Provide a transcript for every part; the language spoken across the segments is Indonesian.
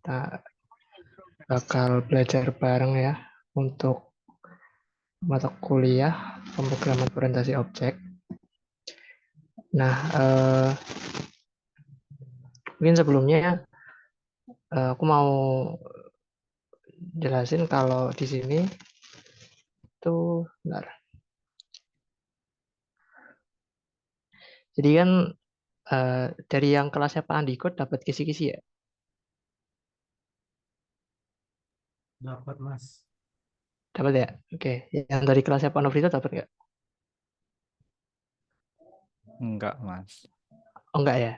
kita bakal belajar bareng ya untuk mata kuliah pemrograman orientasi objek. Nah, mungkin sebelumnya aku mau jelasin kalau di sini tuh, bentar. Jadi kan dari yang kelasnya Pak Andiko dapat kisi-kisi ya? Dapat, Mas. Dapat ya? Oke. Yang dari kelasnya Pak Novrito dapat nggak? Enggak, Mas. Oh enggak ya?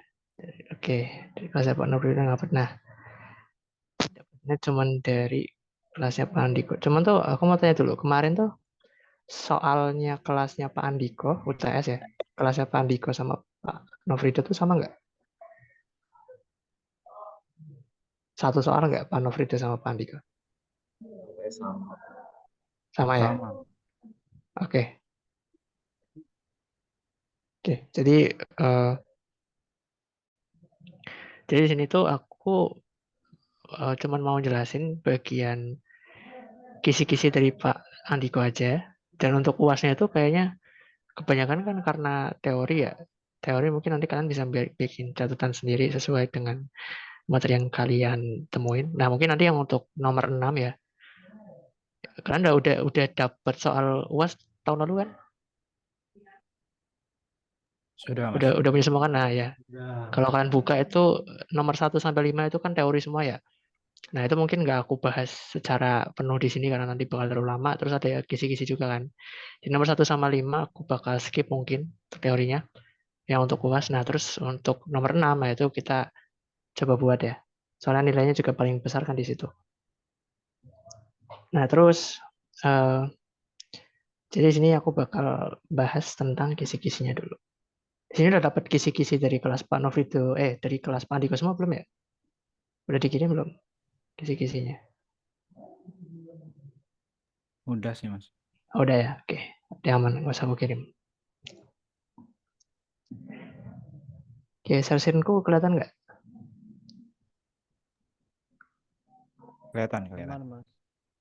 Oke. Dari kelasnya Pak Novrito nggak dapat. Nah, dapatnya cuman dari kelasnya Pak Andiko. Cuman tuh aku mau tanya dulu. Kemarin tuh soalnya kelasnya Pak Andiko, UTS ya, kelasnya Pak Andiko sama Pak Novrito tuh sama nggak? Satu soal nggak Pak Novrito sama Pak Andiko? Sama. Sama ya? Sama. Oke. Oke. Jadi di sini tuh aku cuman mau jelasin bagian kisi-kisi dari Pak Andiko aja. Dan untuk UASnya itu kayaknya kebanyakan kan karena teori ya. Teori mungkin nanti kalian bisa bikin catatan sendiri sesuai dengan materi yang kalian temuin. Nah, mungkin nanti yang untuk nomor 6 ya. Kalian udah dapat soal UAS tahun lalu kan? Sudah, Mas. Udah punya semua kan? Nah, ya. Udah. Kalau kalian buka itu nomor 1 sampai 5 itu kan teori semua ya. Nah, itu mungkin nggak aku bahas secara penuh di sini karena nanti bakal terlalu lama. Terus ada ya kisi-kisi juga kan. Di nomor 1 sama 5 aku bakal skip mungkin teorinya. Yang untuk UAS. Nah, terus untuk nomor 6 nah itu kita coba buat ya. Soalnya nilainya juga paling besar kan di situ. Nah, terus jadi di sini aku bakal bahas tentang kisi-kisinya dulu. Di sini udah dapat kisi-kisi dari kelas Pak Novrito, dari kelas Pak Andiko semua belum ya? Udah dikirim belum kisi-kisinya? Udah sih, Mas. Oh, udah ya, oke. Udah aman, nggak usah aku kirim. Oke, share screen-ku kelihatan nggak? Kelihatan.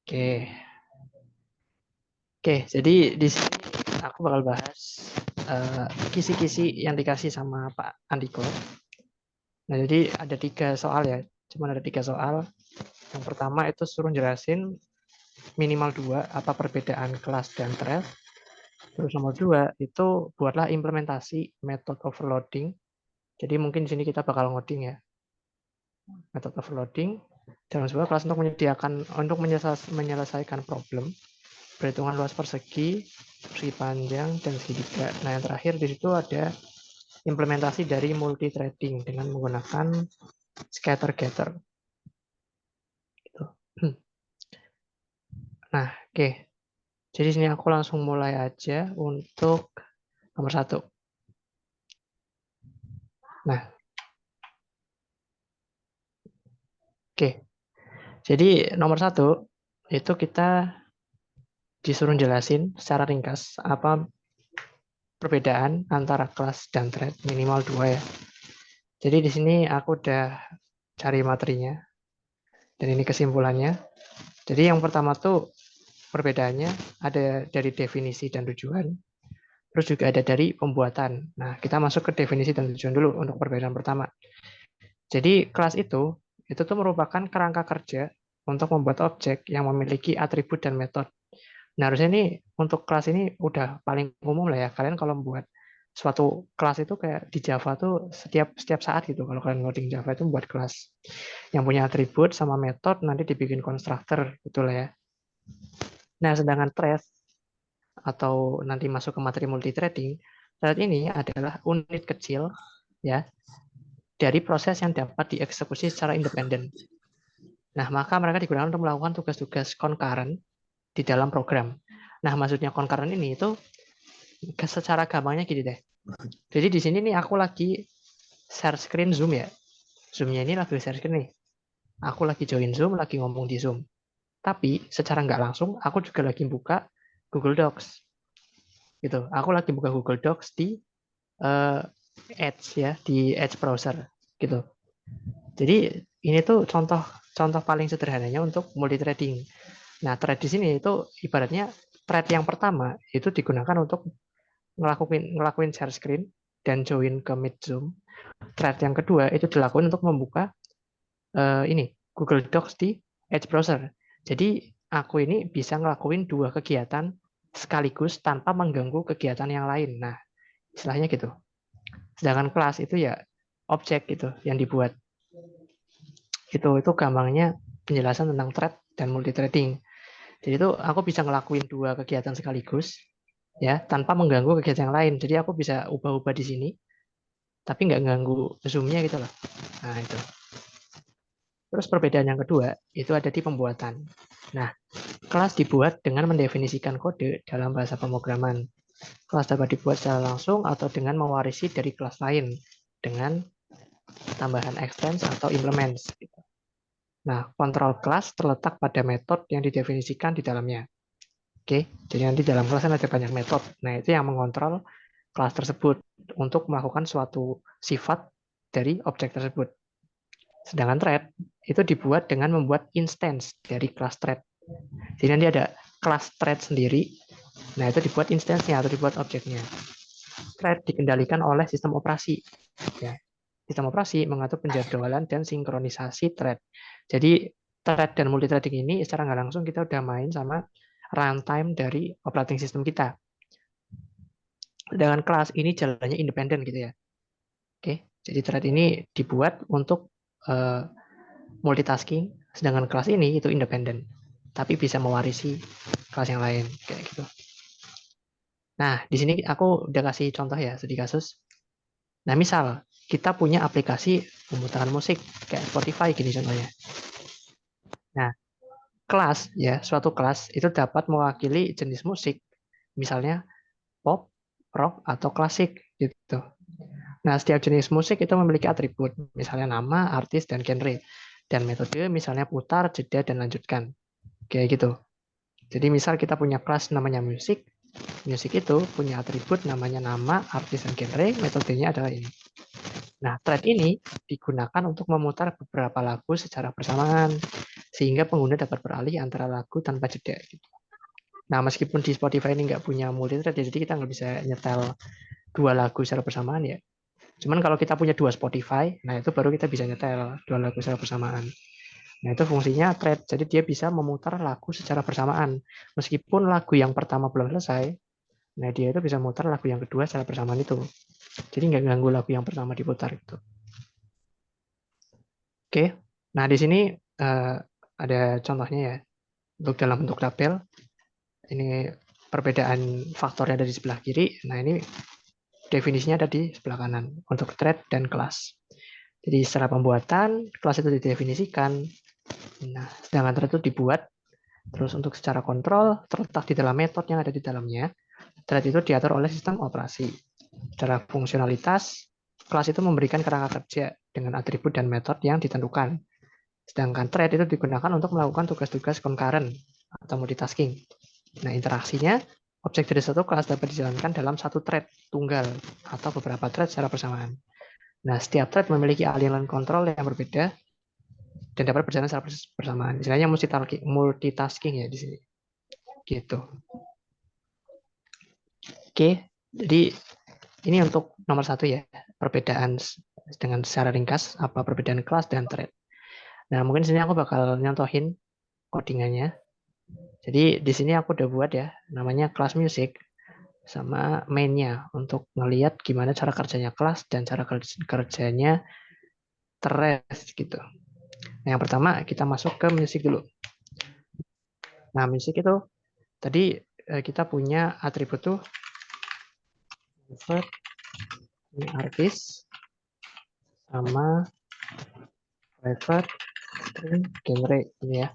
Oke. Oke, jadi di sini aku bakal bahas kisi-kisi yang dikasih sama Pak Andiko. Nah, jadi ada 3 soal ya. Cuma ada 3 soal. Yang pertama itu suruh jelasin minimal 2 apa perbedaan kelas dan thread. Terus nomor 2 itu buatlah implementasi method overloading. Jadi mungkin di sini kita bakal ngoding ya. Method overloading dalam sebuah kelas untuk menyelesaikan problem perhitungan luas persegi panjang, dan segitiga. Nah, yang terakhir di situ ada implementasi dari multi-threading dengan menggunakan scatter-gather. Gitu. Nah, oke. Jadi sini aku langsung mulai aja untuk nomor 1. Nah, oke. Jadi nomor 1 itu kita disuruh jelasin secara ringkas apa perbedaan antara kelas dan thread minimal 2 ya. Jadi di sini aku udah cari materinya dan ini kesimpulannya. Jadi yang pertama tuh perbedaannya ada dari definisi dan tujuan. Terus juga ada dari pembuatan. Nah, kita masuk ke definisi dan tujuan dulu untuk perbedaan pertama. Jadi kelas itu tuh merupakan kerangka kerja untuk membuat objek yang memiliki atribut dan metode. Nah, harusnya ini untuk kelas ini udah paling umum lah ya. Kalian kalau membuat suatu kelas itu kayak di Java tuh setiap saat gitu. Kalau kalian ngoding Java itu membuat kelas yang punya atribut sama metode nanti dibikin konstruktor gitu lah ya. Nah, sedangkan thread atau nanti masuk ke materi multithreading, thread ini adalah unit kecil ya dari proses yang dapat dieksekusi secara independen. Nah, maka mereka digunakan untuk melakukan tugas-tugas concurrent di dalam program. Nah, maksudnya concurrent ini itu secara gampangnya gini deh. Jadi di sini nih aku lagi share screen Zoom ya. Zoom-nya ini lagi share screen nih. Aku lagi join Zoom, lagi ngomong di Zoom. Tapi secara nggak langsung aku juga lagi buka Google Docs. Gitu. Aku lagi buka Google Docs di Edge ya, di Edge browser gitu. Jadi ini tuh contoh contoh paling sederhananya untuk multithreading. Nah, thread di sini itu ibaratnya thread yang pertama itu digunakan untuk ngelakuin share screen dan join ke Meet Zoom. Thread yang kedua itu dilakukan untuk membuka ini Google Docs di Edge browser. Jadi aku ini bisa ngelakuin dua kegiatan sekaligus tanpa mengganggu kegiatan yang lain. Nah, istilahnya gitu. Sedangkan kelas itu ya objek gitu yang dibuat. Itu gampangnya penjelasan tentang thread dan multithreading. Jadi itu aku bisa ngelakuin dua kegiatan sekaligus ya tanpa mengganggu kegiatan yang lain. Jadi aku bisa ubah-ubah di sini tapi nggak ganggu zoom-nya gitu loh. Nah, itu. Terus perbedaan yang kedua itu ada di pembuatan. Nah, kelas dibuat dengan mendefinisikan kode dalam bahasa pemrograman. Kelas dapat dibuat secara langsung atau dengan mewarisi dari kelas lain dengan tambahan extends atau implements. Nah, kontrol kelas terletak pada metode yang didefinisikan di dalamnya. Oke, jadi nanti dalam kelas ada banyak metode. Nah, itu yang mengontrol kelas tersebut untuk melakukan suatu sifat dari objek tersebut. Sedangkan thread itu dibuat dengan membuat instance dari kelas thread. Jadi nanti ada kelas thread sendiri. Nah, itu dibuat instance-nya atau dibuat objeknya. Thread dikendalikan oleh sistem operasi. Ya. Sistem operasi mengatur penjadwalan dan sinkronisasi thread. Jadi thread dan multithreading ini secara nggak langsung kita udah main sama runtime dari operating system kita. Dengan kelas ini jalannya independen gitu ya. Oke, jadi thread ini dibuat untuk multitasking, sedangkan kelas ini itu independen, tapi bisa mewarisi kelas yang lain kayak gitu. Nah, di sini aku udah kasih contoh ya studi kasus. Nah, misal kita punya aplikasi pemutaran musik kayak Spotify gini contohnya. Nah, kelas ya, suatu kelas itu dapat mewakili jenis musik, misalnya pop, rock atau klasik gitu. Nah, setiap jenis musik itu memiliki atribut, misalnya nama, artis, dan genre. Dan metode misalnya putar, jeda, dan lanjutkan. Kayak gitu. Jadi misal kita punya kelas namanya musik, musik itu punya atribut namanya nama, artis, dan genre, metodenya adalah ini. Nah, thread ini digunakan untuk memutar beberapa lagu secara bersamaan, sehingga pengguna dapat beralih antara lagu tanpa jeda. Gitu. Nah, meskipun di Spotify ini nggak punya multithread, jadi kita nggak bisa nyetel dua lagu secara bersamaan ya. Cuman kalau kita punya dua Spotify, nah itu baru kita bisa nyetel dua lagu secara bersamaan. Nah, itu fungsinya thread. Jadi dia bisa memutar lagu secara bersamaan. Meskipun lagu yang pertama belum selesai, nah dia itu bisa memutar lagu yang kedua secara bersamaan itu. Jadi nggak ganggu lagu yang pertama diputar itu. Oke. Nah, di sini ada contohnya ya. Untuk dalam bentuk tabel. Ini perbedaan faktornya ada di sebelah kiri. Nah, ini definisinya ada di sebelah kanan untuk thread dan kelas. Jadi secara pembuatan, kelas itu didefinisikan. Nah, sedangkan thread itu dibuat. Terus untuk secara kontrol, terletak di dalam metode yang ada di dalamnya. Thread itu diatur oleh sistem operasi. Secara fungsionalitas, kelas itu memberikan kerangka kerja dengan atribut dan metode yang ditentukan. Sedangkan thread itu digunakan untuk melakukan tugas-tugas concurrent atau multitasking. Nah, interaksinya, objek dari satu kelas dapat dijalankan dalam satu thread tunggal atau beberapa thread secara bersamaan. Nah, setiap thread memiliki aliran kontrol yang berbeda dan dapat berjalan secara bersamaan. Istilahnya multitasking ya di sini. Gitu. Oke, jadi ini untuk nomor satu ya, perbedaan dengan secara ringkas apa perbedaan kelas dan thread. Nah, mungkin sini aku bakal nyontohin codingannya. Jadi di sini aku udah buat ya, namanya kelas music sama mainnya untuk ngelihat gimana cara kerjanya kelas dan cara kerjanya thread gitu. Nah, yang pertama kita masuk ke music dulu. Nah, music itu tadi kita punya atribut tuh ini artis sama private string genre ini ya.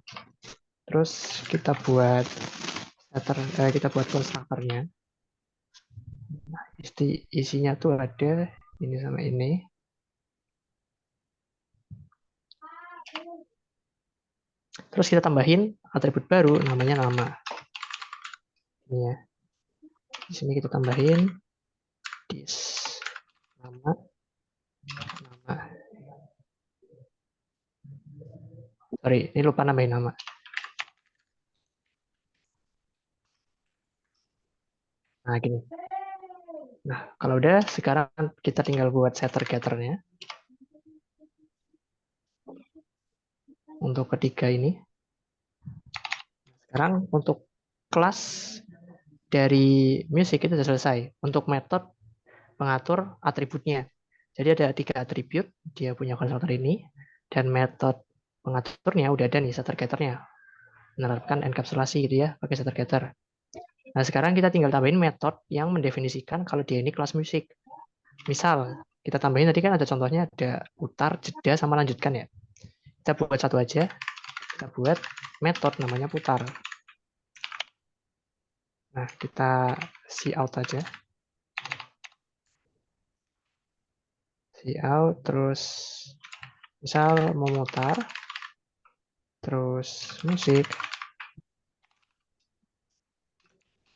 Terus kita buat kita buat konstruktornya. Nah, isinya tuh ada ini sama ini. Terus kita tambahin atribut baru namanya nama. Ini ya. Di sini kita tambahin this nama. Sorry, ini lupa nambahin nama. Nah, gini. Nah, kalau udah, sekarang kita tinggal buat setter-getternya. Untuk ketiga ini. Sekarang untuk kelas dari music itu sudah selesai. Untuk metode pengatur atributnya. Jadi ada 3 atribut, dia punya konstruktor ini, dan metode pengaturnya udah ada nih, setter-getternya. Menerapkan enkapsulasi gitu ya, pakai setter-getter. Nah, sekarang kita tinggal tambahin metode yang mendefinisikan kalau dia ini kelas musik. Misal, kita tambahin tadi kan ada contohnya, ada putar, jeda, sama lanjutkan ya. Kita buat satu aja, kita buat metode namanya putar. Nah, kita cout aja. Cout, terus misal memutar, terus musik,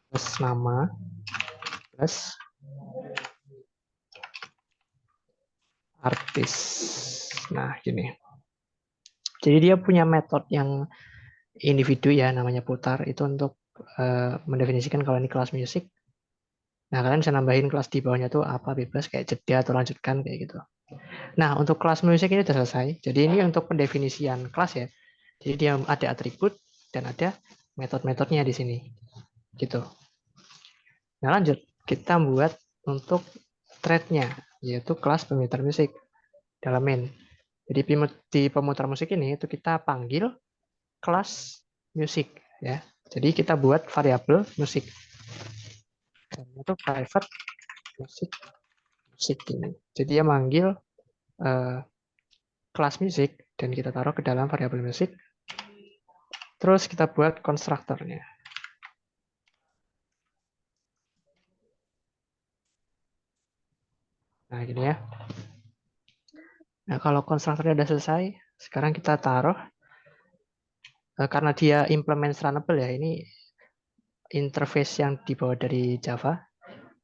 terus nama, plus artis. Nah, gini. Jadi dia punya metode yang individu ya, namanya putar, itu untuk mendefinisikan kalau ini kelas musik. Nah, kalian bisa nambahin kelas di bawahnya tuh apa, bebas, kayak jeda atau lanjutkan, kayak gitu. Nah, untuk kelas musik ini sudah selesai. Jadi ini untuk pendefinisian kelas ya. Jadi dia ada atribut dan ada metode-metodenya di sini. Gitu. Nah, lanjut. Kita buat untuk thread-nya, yaitu kelas pemutar musik dalam main. Jadi di pemutar musik ini itu kita panggil kelas musik ya. Jadi kita buat variabel musik. Itu private musik ini. Jadi dia manggil kelas musik dan kita taruh ke dalam variabel musik. Terus kita buat konstruktornya. Nah, gini ya. Nah, kalau konstruktornya udah selesai, sekarang kita taruh karena dia implement runnable ya, ini interface yang dibawa dari Java.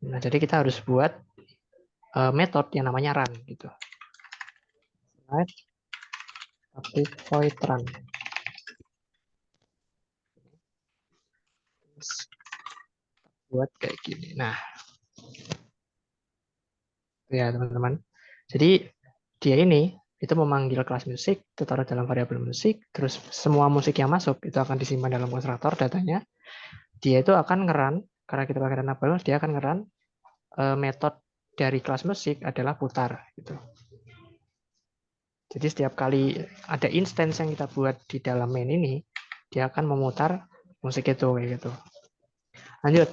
Nah, jadi kita harus buat metode yang namanya run gitu. Right. Tapi void run. Buat kayak gini. Nah, ya teman-teman. Jadi dia ini itu memanggil kelas musik, itu taruh dalam variabel musik, terus semua musik yang masuk itu akan disimpan dalam konstruktor datanya. Dia itu akan ngeran, karena kita pakai runnable, dia akan ngeran metode dari kelas musik adalah putar gitu. Jadi setiap kali ada instance yang kita buat di dalam main ini, dia akan memutar musik itu kayak gitu. Lanjut.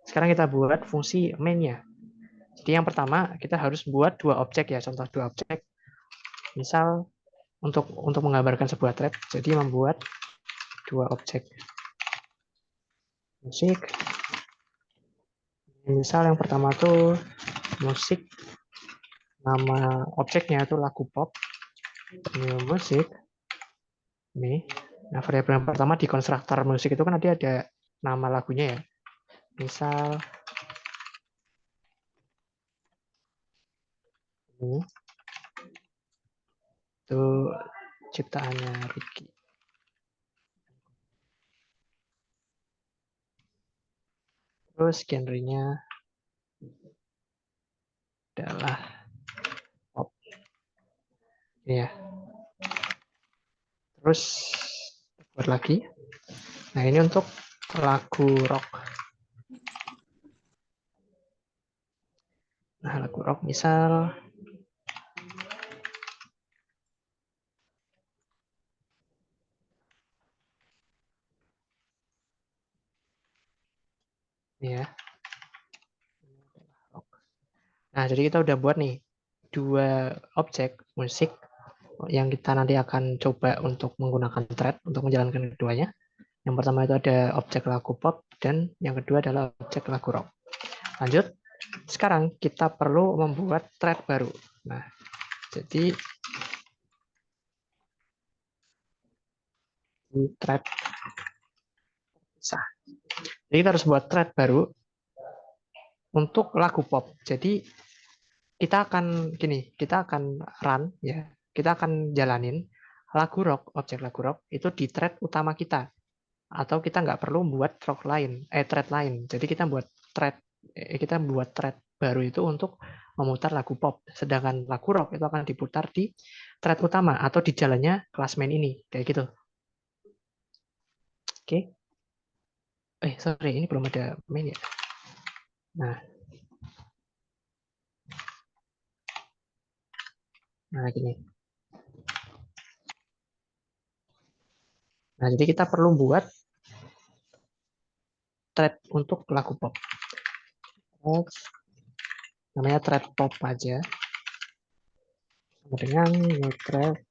Sekarang kita buat fungsi main-nya. Jadi yang pertama kita harus buat 2 objek ya, contoh 2 objek. Misal untuk menggambarkan sebuah thread, jadi membuat 2 objek musik. Misal yang pertama tuh musik, nama objeknya itu lagu pop, new musik. Nih, nah variabel yang pertama di konstruktor musik itu kan ada nama lagunya ya. Misal ini itu ciptaannya Ricky. Terus genrenya adalah pop. Ini ya. Terus buat lagi. Nah, ini untuk lagu rock. Nah, lagu rock misal ini ya. Nah, jadi kita udah buat nih 2 objek musik yang kita nanti akan coba untuk menggunakan thread untuk menjalankan keduanya. Yang pertama itu ada objek lagu pop dan yang kedua adalah objek lagu rock. Lanjut. Sekarang kita perlu membuat thread baru. Nah, jadi di thread sah. Jadi kita harus buat thread baru untuk lagu pop. Jadi kita akan run ya. Kita akan jalanin lagu rock, objek lagu rock itu di thread utama kita, atau kita nggak perlu buat thread lain. Jadi kita buat thread baru itu untuk memutar lagu pop. Sedangkan lagu rock itu akan diputar di thread utama atau di jalannya kelas main ini, kayak gitu. Oke. Sorry, ini belum ada main ya. Nah gini. Nah, jadi kita perlu buat thread untuk lagu pop. Namanya thread pop aja. Dengan new thread.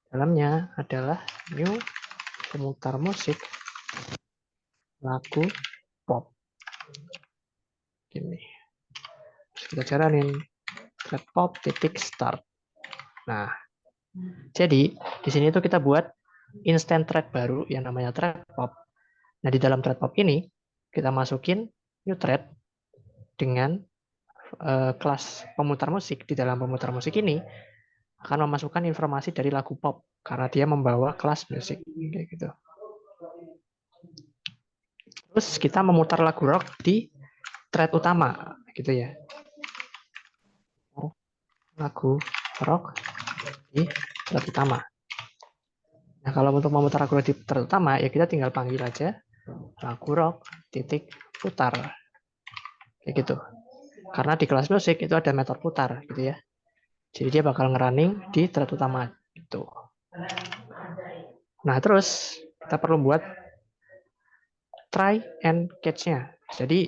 Dalamnya adalah new pemutar musik lagu pop. Gini. Terus kita jalanin thread pop titik start. Nah, jadi di sini tuh kita buat instant thread baru yang namanya thread pop. Nah, di dalam thread pop ini kita masukin new thread dengan kelas pemutar musik. Di dalam pemutar musik ini akan memasukkan informasi dari lagu pop karena dia membawa kelas musik kayak gitu. Terus kita memutar lagu rock di thread utama gitu ya. Lagu rock di thread utama. Nah, kalau untuk memutar lagu rock di thread utama ya kita tinggal panggil aja lagu rock titik putar kayak gitu. Karena di kelas musik itu ada metode putar gitu ya. Jadi dia bakal ngerunning di thread utama gitu. Nah, terus kita perlu buat try and catch-nya. Jadi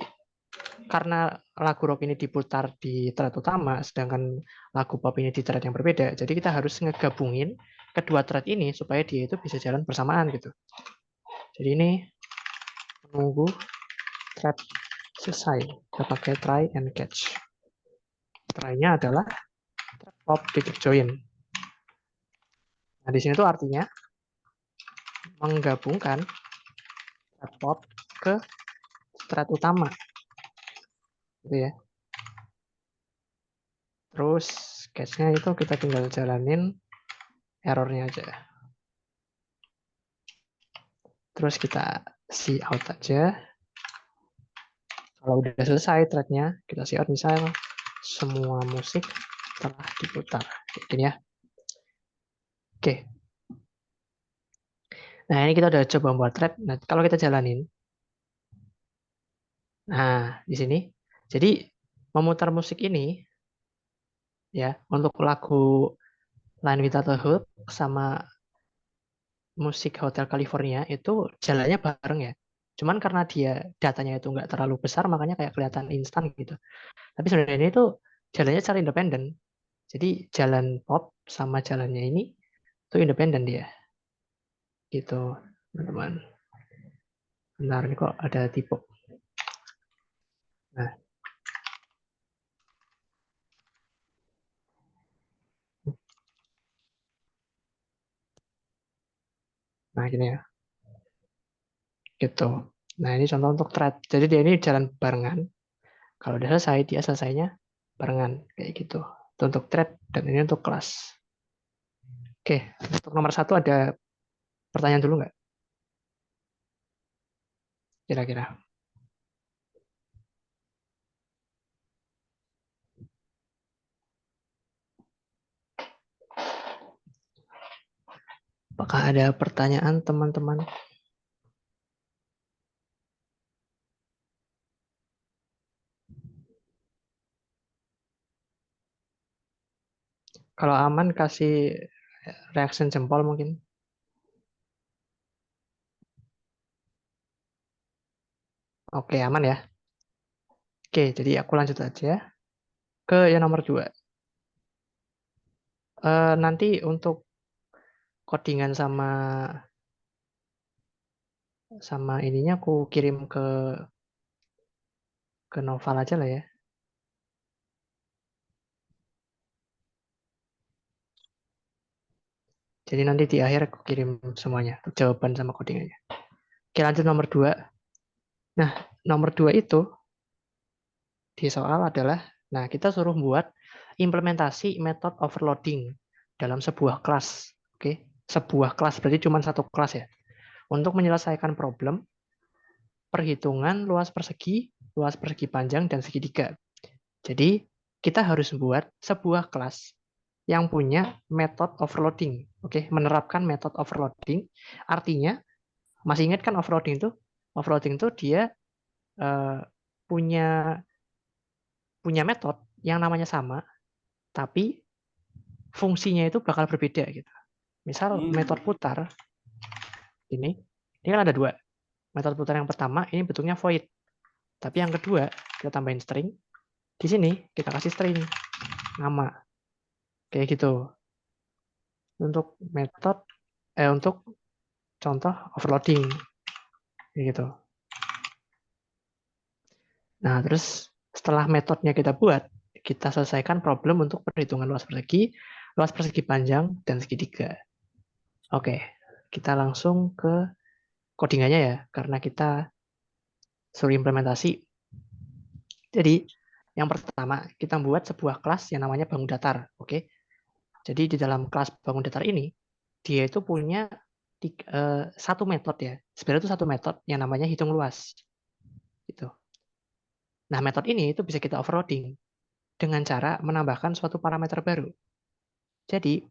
karena lagu rock ini diputar di thread utama, sedangkan lagu pop ini di thread yang berbeda, jadi kita harus ngegabungin kedua thread ini supaya dia itu bisa jalan bersamaan gitu. Jadi ini menunggu thread selesai. Kita pakai try and catch. Try-nya adalah thread pop titik join. Nah, di sini tuh artinya menggabungkan thread pop ke thread utama. Gitu ya. Terus catch-nya itu kita tinggal jalanin errornya aja. Terus kita see out aja. Kalau udah selesai threadnya, kita see out misal semua musik telah diputar. Kayak gini ya. Oke. Nah, ini kita udah coba membuat thread. Nah, kalau kita jalanin. Nah, di sini. Jadi, memutar musik ini, ya, untuk lagu Line Without a Hook sama musik Hotel California itu jalannya bareng ya. Cuman karena dia datanya itu nggak terlalu besar, makanya kayak kelihatan instan gitu. Tapi sebenarnya ini tuh jalannya secara independen. Jadi jalan pop sama jalannya ini tuh independen dia. Gitu, teman-teman. Bentar, ini kok ada tipe. Nah, gini ya. Gitu. Nah, ini contoh untuk thread. Jadi dia ini jalan barengan. Kalau udah selesai, dia selesainya barengan. Kayak gitu. Itu untuk thread, dan ini untuk kelas. Oke, untuk nomor 1 ada pertanyaan dulu nggak? Kira-kira. Apakah ada pertanyaan teman-teman? Kalau aman, kasih reaction jempol mungkin. Oke, aman ya. Oke, jadi aku lanjut aja ke yang nomor 2. Nanti untuk codingan sama ininya aku kirim ke Noval aja lah ya. Jadi nanti di akhir aku kirim semuanya, jawaban sama codingannya. Oke, lanjut nomor 2. Nah, nomor 2 itu di soal adalah, nah kita suruh buat implementasi method overloading dalam sebuah kelas. Oke, sebuah kelas berarti cuma satu kelas ya. Untuk menyelesaikan problem perhitungan luas persegi panjang, dan segitiga. Jadi, kita harus buat sebuah kelas yang punya method overloading. Oke, menerapkan method overloading. Artinya, masih ingat kan overloading itu? Overloading itu dia eh, punya metode yang namanya sama, tapi fungsinya itu bakal berbeda gitu. Misal metode putar ini kan ada dua. Metode putar yang pertama ini bentuknya void, tapi yang kedua kita tambahin string. Di sini kita kasih string nama kayak gitu. Untuk untuk contoh overloading kayak gitu. Nah, terus setelah metodenya kita buat, kita selesaikan problem untuk perhitungan luas persegi panjang, dan segitiga. Oke, kita langsung ke codingannya ya, karena kita suruh implementasi. Jadi, yang pertama, kita buat sebuah kelas yang namanya bangun datar. Oke, jadi di dalam kelas bangun datar ini, dia itu punya satu metode ya. Sebenarnya itu satu metode yang namanya hitung luas. Gitu. Nah, metode ini itu bisa kita overloading dengan cara menambahkan suatu parameter baru. Jadi,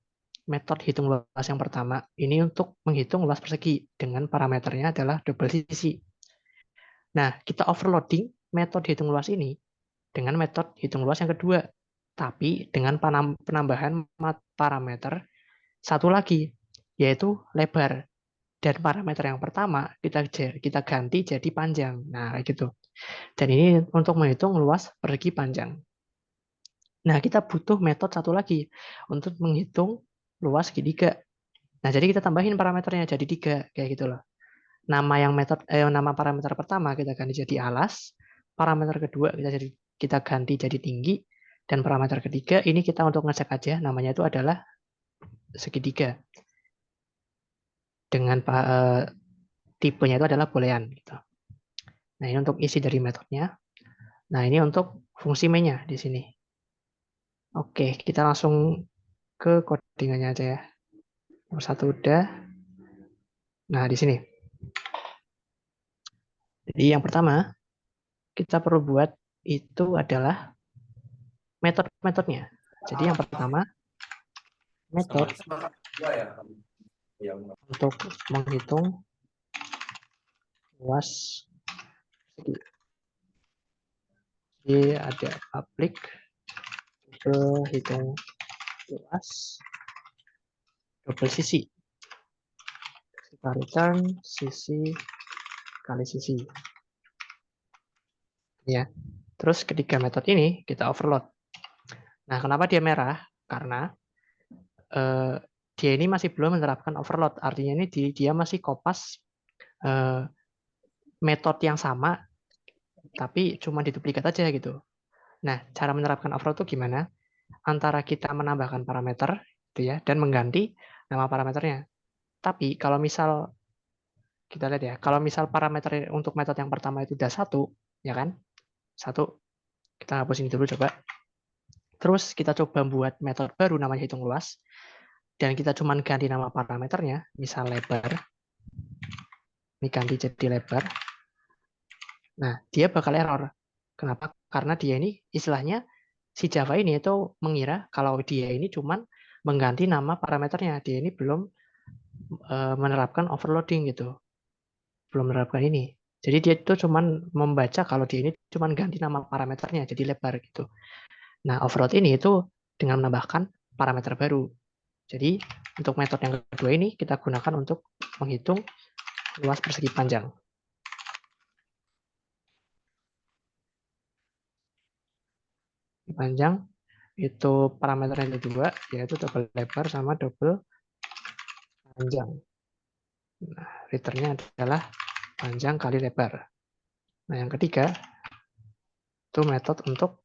metode hitung luas yang pertama ini untuk menghitung luas persegi dengan parameternya adalah double sisi. Nah, kita overloading metode hitung luas ini dengan metode hitung luas yang kedua, tapi dengan penambahan parameter satu lagi, yaitu lebar. Dan parameter yang pertama kita ganti jadi panjang. Nah, gitu. Dan ini untuk menghitung luas persegi panjang. Nah, kita butuh metode satu lagi untuk menghitung luas segitiga. Nah, jadi kita tambahin parameternya jadi 3, kayak gitu loh. Nama parameter pertama kita ganti jadi alas, parameter kedua kita ganti jadi tinggi, dan parameter ketiga ini kita untuk ngecek aja namanya itu adalah segitiga. Dengan tipenya itu adalah boolean gitu. Nah, ini untuk isi dari metodenya. Nah, ini untuk fungsi mainnya di sini. Oke, kita langsung ke codingannya aja ya. Nomor satu udah. Nah, di sini. Jadi yang pertama, kita perlu buat itu adalah metode-metodenya. Jadi yang pertama, metode untuk menghitung luas segi. Jadi ada public hitung luas double sisi. Kita return sisi kali sisi. Ya. Terus ketiga metode ini kita overload. Nah, kenapa dia merah? Karena dia ini masih belum menerapkan overload. Artinya ini dia masih kopas metode yang sama, tapi cuma diduplikat aja gitu. Nah, cara menerapkan overload itu gimana? Antara kita menambahkan parameter gitu ya, dan mengganti nama parameternya. Tapi kalau misal kita lihat ya, kalau misal parameter untuk metode yang pertama itu udah 1, ya kan? 1, kita hapus ini dulu coba. Terus kita coba buat metode baru namanya hitung luas, dan kita cuma ganti nama parameternya, misal lebar. Ini ganti jadi lebar. Nah, dia bakal error. Kenapa? Karena dia ini istilahnya si Java ini itu mengira kalau dia ini cuma mengganti nama parameternya. Dia ini belum menerapkan overloading gitu. Belum menerapkan ini. Jadi dia itu cuma membaca kalau dia ini cuma ganti nama parameternya jadi lebar gitu. Nah, overload ini itu dengan menambahkan parameter baru. Jadi untuk metode yang kedua ini kita gunakan untuk menghitung luas persegi panjang. Panjang itu parameter yang kedua, yaitu double lebar sama double panjang. Nah, returnnya adalah panjang kali lebar. Nah, yang ketiga itu metode untuk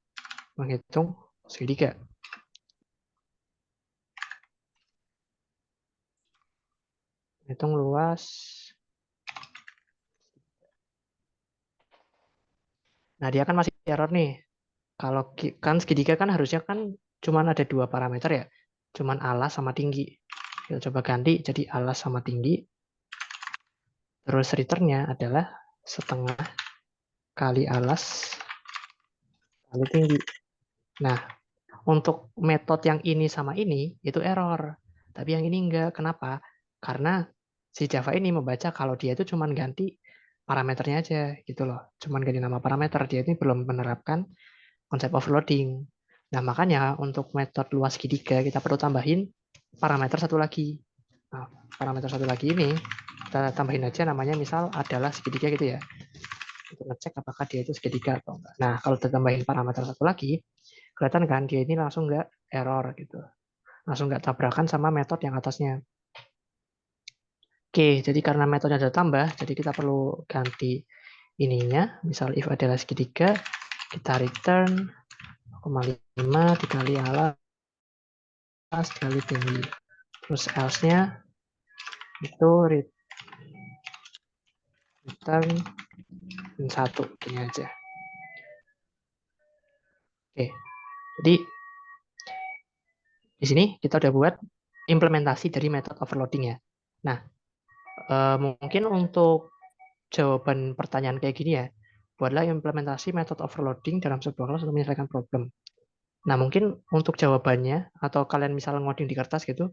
menghitung segitiga. Hitung luas. Nah, dia kan masih error nih. Kalau kan segitiga kan harusnya kan cuma ada 2 parameter ya. cuman alas sama tinggi. Kita coba ganti jadi alas sama tinggi. Terus returnnya adalah setengah kali alas kali tinggi. Nah, untuk metode yang ini sama ini, itu error. Tapi yang ini enggak. Kenapa? Karena si Java ini membaca kalau dia itu cuma ganti parameternya aja gitu loh. Cuman ganti nama parameter. Dia ini belum menerapkan konsep overloading. Nah, makanya untuk metode luas segitiga kita perlu tambahin parameter satu lagi. Nah, parameter satu lagi ini kita tambahin aja namanya misal adalah segitiga gitu ya. Untuk ngecek apakah dia itu segitiga atau enggak. Nah, kalau kita tambahin parameter satu lagi, kelihatan kan dia ini langsung enggak error gitu. Langsung enggak tabrakan sama metode yang atasnya. Oke, jadi karena metodenya ada tambah, jadi kita perlu ganti ininya. Misal if adalah segitiga, kita return 0,5 dikali alas dikali tinggi. Terus else-nya itu return 1, gini aja. Oke, jadi di sini kita udah buat implementasi dari metode overloading ya. Nah, mungkin untuk jawaban pertanyaan kayak gini ya, buatlah implementasi metode overloading dalam sebuah kelas untuk menyelesaikan problem. Nah, mungkin untuk jawabannya, atau kalian misal ngoding di kertas gitu,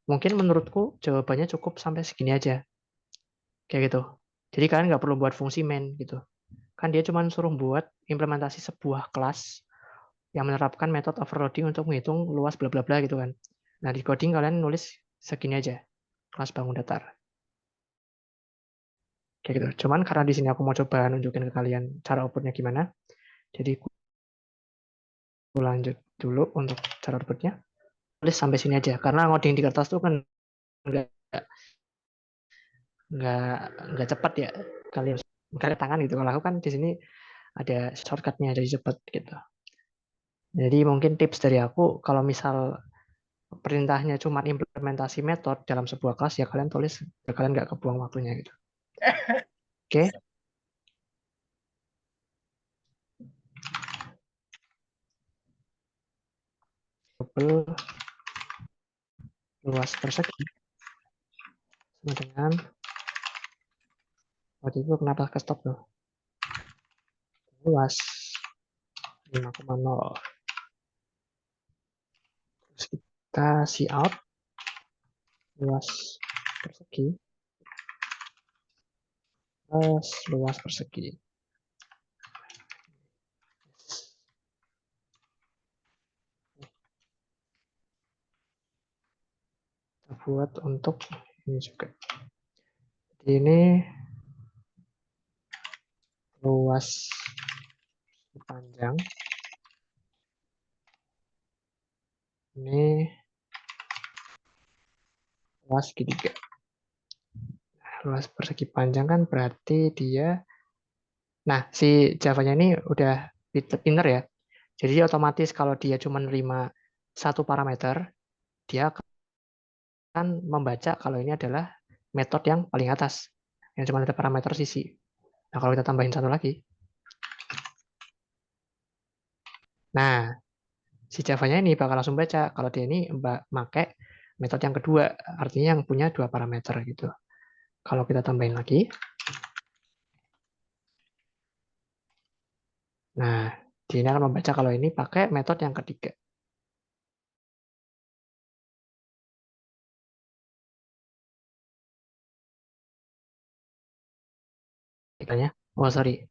mungkin menurutku jawabannya cukup sampai segini aja. Kayak gitu. Jadi kalian nggak perlu buat fungsi main gitu. Kan dia cuma suruh buat implementasi sebuah kelas yang menerapkan metode overloading untuk menghitung luas bla bla bla gitu kan. Nah, di coding kalian nulis segini aja. Kelas bangun datar. Kayak gitu. Cuman karena di sini aku mau coba nunjukin ke kalian cara outputnya gimana. Jadi aku lanjut dulu untuk cara outputnya. Tulis sampai sini aja. Karena ngoding di kertas tuh kan nggak nggak cepat ya. Kalian tangan gitu. Kalau aku kan di sini ada shortcutnya jadi cepat gitu. Jadi mungkin tips dari aku kalau misal perintahnya cuma implementasi metode dalam sebuah kelas ya kalian tulis ya kalian nggak kebuang waktunya gitu. Oke. Double luas persegi sama dengan waktu itu kenapa ke stop tuh luas 5,0. Terus kita see out luas persegi plus luas persegi. Kita buat untuk ini juga. Jadi ini luas panjang. Ini luas segitiga. Luas persegi panjang kan berarti dia. Nah, si Java-nya ini udah pinter ya. Jadi otomatis kalau dia cuma nerima satu parameter, dia akan membaca kalau ini adalah metode yang paling atas, yang cuma ada parameter sisi. Nah, kalau kita tambahin satu lagi, nah, si Java-nya ini bakal langsung baca kalau dia ini pakai metode yang kedua, artinya yang punya dua parameter gitu. Kalau kita tambahin lagi, nah, dia ini akan membaca kalau ini pakai metode yang ketiga. Oh, sorry.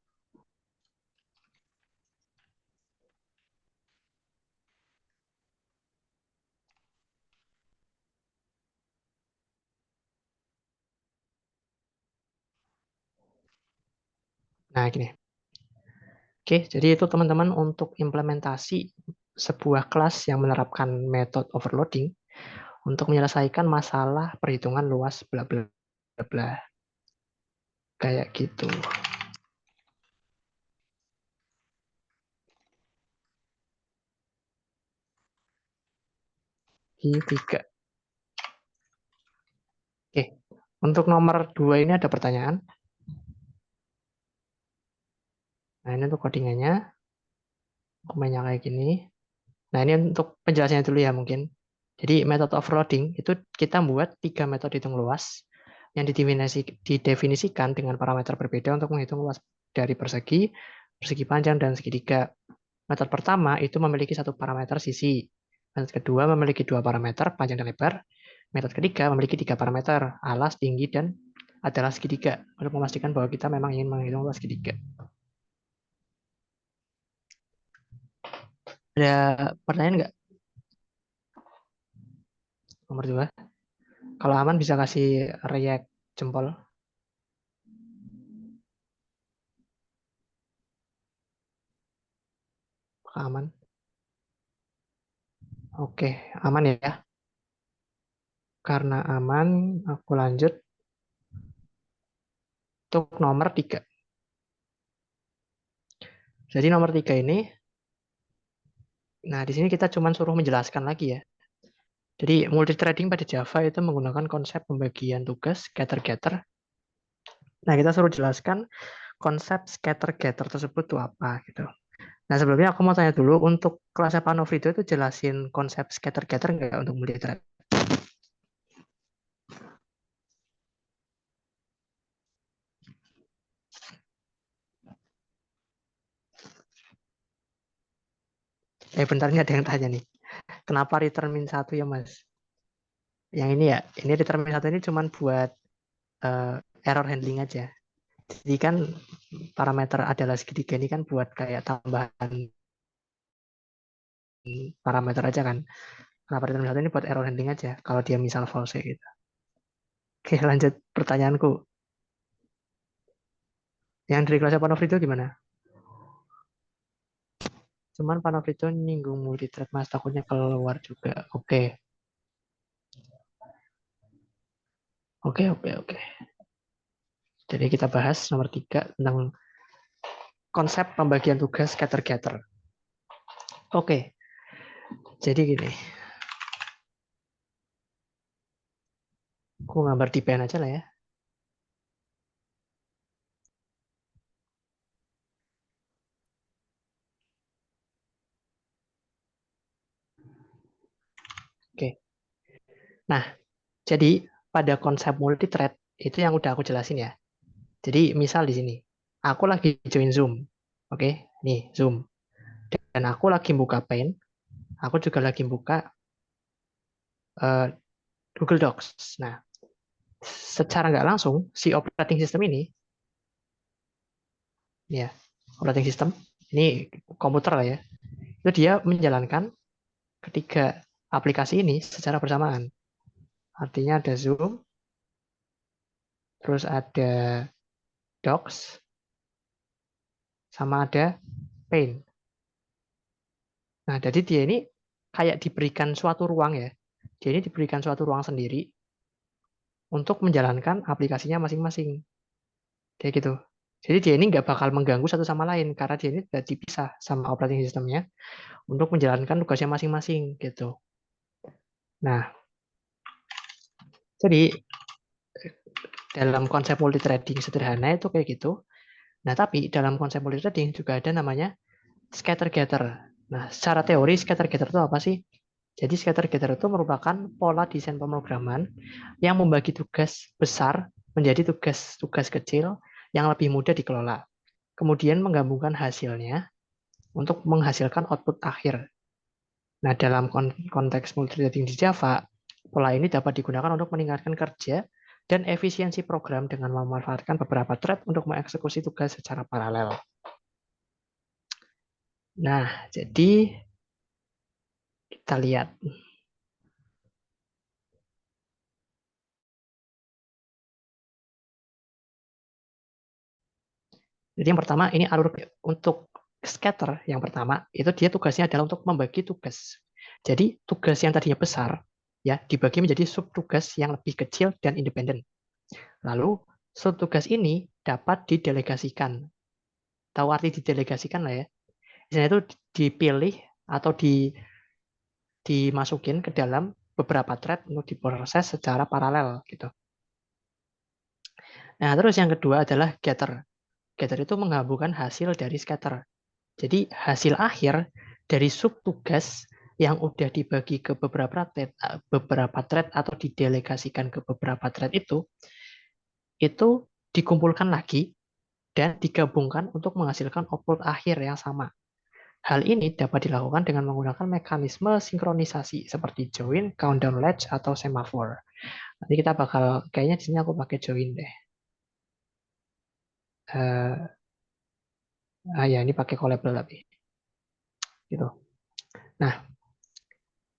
Nah, gini. Oke, jadi itu teman-teman untuk implementasi sebuah kelas yang menerapkan metode overloading untuk menyelesaikan masalah perhitungan luas bla bla bla. Kayak gitu. I3. Oke, untuk nomor 2 ini ada pertanyaan. Nah, ini untuk codingannya. Komennya kayak gini. Nah, ini untuk penjelasannya dulu ya mungkin. Jadi metode overloading itu kita buat 3 metode hitung luas yang didefinisikan dengan parameter berbeda untuk menghitung luas dari persegi, persegi panjang, dan segitiga. Metode pertama itu memiliki satu parameter sisi. Metode kedua memiliki 2 parameter panjang dan lebar. Metode ketiga memiliki 3 parameter alas, tinggi, dan adalah segitiga untuk memastikan bahwa kita memang ingin menghitung luas segitiga. Ada pertanyaan nggak? Nomor 2. Kalau aman bisa kasih react jempol. Aman. Oke, aman ya. Karena aman, aku lanjut untuk nomor 3. Jadi nomor 3 ini, nah di sini kita cuma suruh menjelaskan lagi ya. Jadi multithreading pada Java itu menggunakan konsep pembagian tugas scatter-gather. Nah, kita suruh jelaskan konsep scatter-gather tersebut itu apa gitu. Nah, sebelumnya aku mau tanya dulu, untuk kelasnya Panofrido itu jelasin konsep scatter-gather nggak untuk multithread? Bentar, ini ada yang tanya nih. Kenapa return min 1 ya, Mas? Yang ini ya, ini return min 1 ini cuma buat error handling aja. Jadi kan parameter adalah segitiga ini kan buat kayak tambahan parameter aja kan. Kenapa return min 1 ini buat error handling aja kalau dia misal false gitu. Oke, lanjut pertanyaanku. Yang dari kelasnya Panofrido gimana? Cuman Panofrido nyinggung multithread, Mas, takutnya keluar juga. Oke. Oke. Jadi kita bahas nomor 3 tentang konsep pembagian tugas scatter-gather. Oke. Jadi gini. Aku gambar di pen aja lah ya. Oke. Nah, jadi pada konsep multithread itu yang udah aku jelasin ya. Jadi misal di sini, aku lagi join Zoom. Oke, nih Zoom. Dan aku lagi buka Paint. Aku juga lagi buka Google Docs. Nah, secara nggak langsung si operating system ini, ya operating system ini komputer lah ya, itu dia menjalankan ketiga aplikasi ini secara bersamaan. Artinya ada Zoom, terus ada Docs, sama ada Paint. Nah, jadi dia ini kayak diberikan suatu ruang ya. Dia ini diberikan suatu ruang sendiri untuk menjalankan aplikasinya masing-masing. Kayak gitu. Jadi dia ini nggak bakal mengganggu satu sama lain karena dia ini sudah dipisah sama operating systemnya untuk menjalankan tugasnya masing-masing gitu. Nah, jadi dalam konsep multithreading sederhana itu kayak gitu. Nah, tapi dalam konsep multithreading juga ada namanya scatter-gather. Nah, secara teori scatter-gather itu apa sih? Jadi scatter-gather itu merupakan pola desain pemrograman yang membagi tugas besar menjadi tugas-tugas kecil yang lebih mudah dikelola. Kemudian menggabungkan hasilnya untuk menghasilkan output akhir. Nah, dalam konteks multithreading di Java, pola ini dapat digunakan untuk meningkatkan kerja dan efisiensi program dengan memanfaatkan beberapa thread untuk mengeksekusi tugas secara paralel. Nah, jadi kita lihat. Jadi yang pertama ini alur untuk scatter yang pertama itu dia tugasnya adalah untuk membagi tugas. Jadi tugas yang tadinya besar ya dibagi menjadi subtugas yang lebih kecil dan independen. Lalu subtugas ini dapat didelegasikan. Tahu arti didelegasikan lah ya. Misalnya itu dipilih atau dimasukin ke dalam beberapa thread untuk diproses secara paralel gitu. Nah, terus yang kedua adalah gather. Gather itu menggabungkan hasil dari scatter. Jadi hasil akhir dari subtugas yang udah dibagi ke beberapa thread atau didelegasikan ke beberapa thread itu dikumpulkan lagi dan digabungkan untuk menghasilkan output akhir yang sama. Hal ini dapat dilakukan dengan menggunakan mekanisme sinkronisasi seperti join, countdown latch, atau semaphore. Nanti kita bakal, kayaknya di sini aku pakai join deh. Ya ini pakai callable tapi. Gitu. Nah,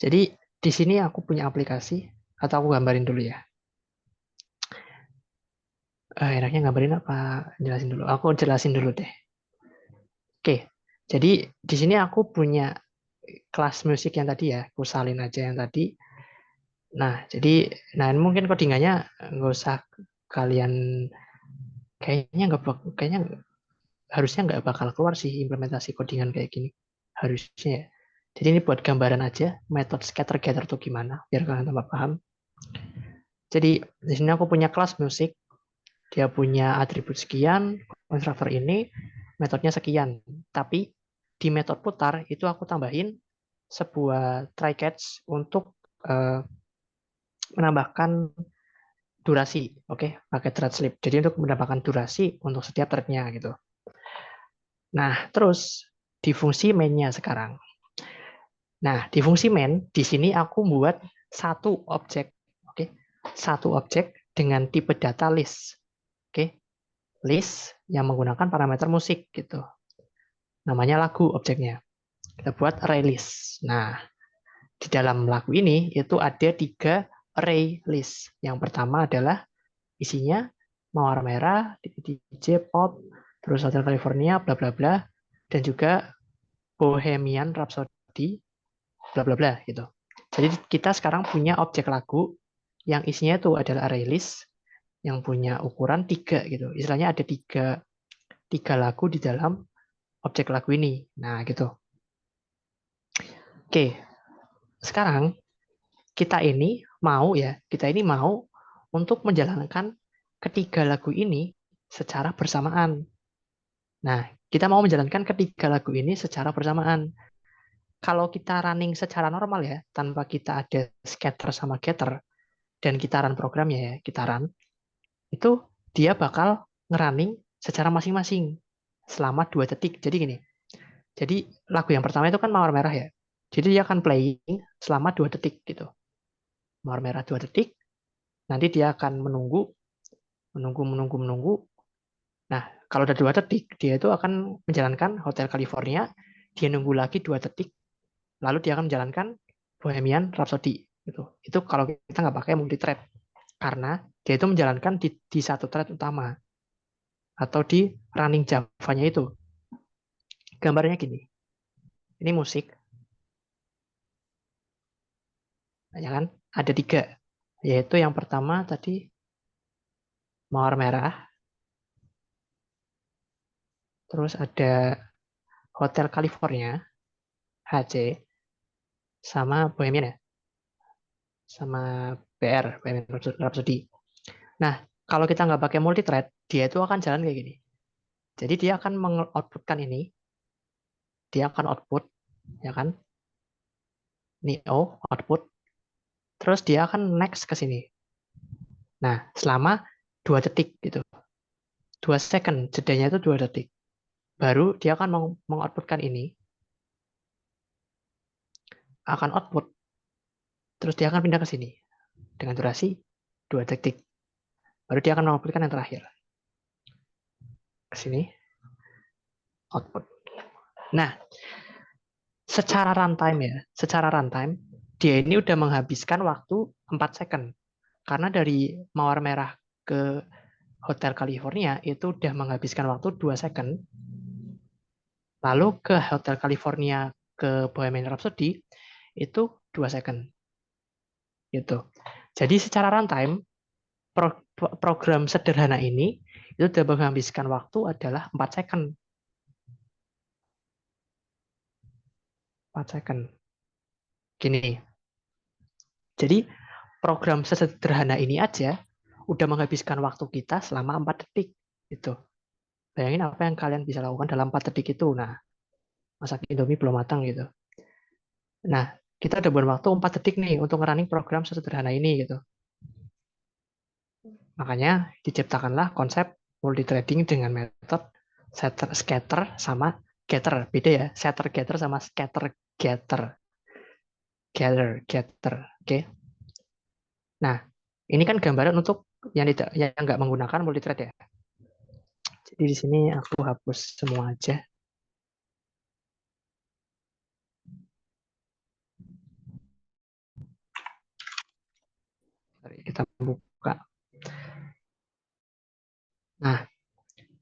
jadi di sini aku punya aplikasi, atau aku gambarin dulu ya. Enaknya gambarin apa? Jelasin dulu. Aku jelasin dulu deh. Oke, jadi di sini aku punya kelas musik yang tadi ya, aku salin aja yang tadi. Nah, jadi, mungkin codingannya nggak usah kalian, kayaknya harusnya nggak bakal keluar sih implementasi codingan kayak gini. Harusnya ya. Jadi ini buat gambaran aja, metode scatter gather itu gimana, biar kalian tambah paham. Jadi di sini aku punya kelas musik, dia punya atribut sekian, konstruktor ini, metodenya sekian. Tapi di metode putar itu aku tambahin sebuah try catch untuk menambahkan durasi, oke, pakai thread sleep. Jadi untuk mendapatkan durasi untuk setiap threadnya gitu. Nah, terus di fungsi main-nya sekarang. Nah, di fungsi main, di sini aku buat satu objek, oke, satu objek dengan tipe data list, oke, list yang menggunakan parameter musik gitu. Namanya lagu objeknya. Kita buat array list. Nah, di dalam lagu ini itu ada 3 array list. Yang pertama adalah isinya Mawar Merah, DJ Pop, terus Hotel California, bla bla bla, dan juga Bohemian Rhapsody, bla bla bla gitu. Jadi kita sekarang punya objek lagu yang isinya itu adalah array list yang punya ukuran 3 gitu. Istilahnya ada 3 lagu di dalam objek lagu ini. Nah, gitu. Oke. Sekarang kita ini mau untuk menjalankan ketiga lagu ini secara bersamaan. Nah, kita mau menjalankan ketiga lagu ini secara bersamaan. Kalau kita running secara normal ya, tanpa kita ada scatter sama getter, dan kita run programnya ya, kita run, itu dia bakal ngerunning secara masing-masing selama 2 detik. Jadi gini, jadi lagu yang pertama itu kan Mawar Merah ya, jadi dia akan playing selama 2 detik gitu. Mawar Merah 2 detik, nanti dia akan menunggu. Nah, kalau udah 2 detik, dia itu akan menjalankan Hotel California, dia nunggu lagi 2 detik, lalu dia akan menjalankan Bohemian Rhapsody. Itu kalau kita nggak pakai multi thread, karena dia itu menjalankan di satu thread utama, atau di running Java-nya itu. Gambarnya gini, ini musik, ya kan? Ada 3, yaitu yang pertama tadi Mawar Merah, terus ada Hotel California, HC, sama Bohemian ya, sama Bohemian Rhapsody. Nah, kalau kita nggak pakai multi thread, dia itu akan jalan kayak gini. Jadi dia akan mengoutputkan ini, dia akan output, ya kan? Neo output, terus dia akan next ke sini. Nah, selama 2 detik gitu. 2 second, jedanya itu 2 detik. Baru dia akan mengoutputkan ini, akan output, terus dia akan pindah ke sini dengan durasi 2 detik. Baru dia akan mengoutputkan yang terakhir. Ke sini, output. Nah, secara runtime, dia ini udah menghabiskan waktu 4 second. Karena dari Mawar Merah ke Hotel California itu udah menghabiskan waktu 2 second. Lalu ke Hotel California ke Bohemian Rhapsody itu 2 second. Gitu. Jadi secara runtime, program sederhana ini itu udah menghabiskan waktu adalah 4 second. 4 second. Gini. Jadi program sesederhana ini aja udah menghabiskan waktu kita selama 4 detik. Gitu. Bayangin apa yang kalian bisa lakukan dalam 4 detik itu. Nah, masak Indomie belum matang gitu. Nah, kita udah buat waktu 4 detik nih untuk running program sesederhana ini gitu. Makanya diciptakanlah konsep multithreading dengan metode scatter sama getter. Beda ya, setter getter sama scatter getter. Getter. Oke. Nah, ini kan gambaran untuk yang nggak menggunakan multithread ya. Jadi di sini aku hapus semua aja. Kita buka. Nah,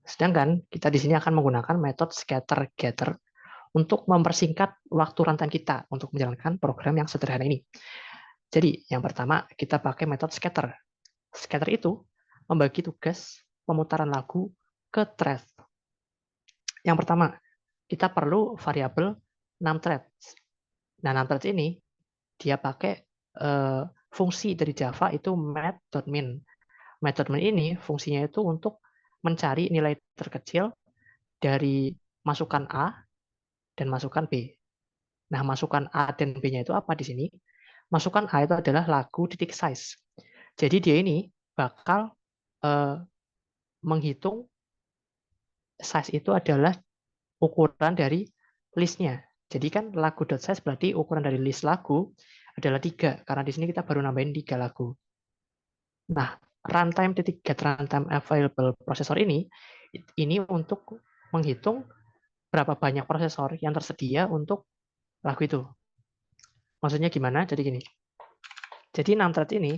sedangkan kita di sini akan menggunakan metode scatter getter untuk mempersingkat waktu runtime kita untuk menjalankan program yang sederhana ini. Jadi, yang pertama kita pakai metode scatter. Scatter itu membagi tugas pemutaran lagu ke thread. Yang pertama, kita perlu variabel 6 threads. Nah, 6 threads ini dia pakai fungsi dari Java itu math.min. Math.min ini fungsinya itu untuk mencari nilai terkecil dari masukan A dan masukan B. Nah, masukan A dan B-nya itu apa di sini? Masukan A itu adalah lagu titik size. Jadi dia ini bakal menghitung size itu adalah ukuran dari listnya. Jadi kan lagu.size berarti ukuran dari list lagu adalah 3. Karena di sini kita baru nambahin 3 lagu. Nah, get runtime available processor ini untuk menghitung berapa banyak prosesor yang tersedia untuk lagu itu. Maksudnya gimana? Jadi gini. Jadi 6 thread ini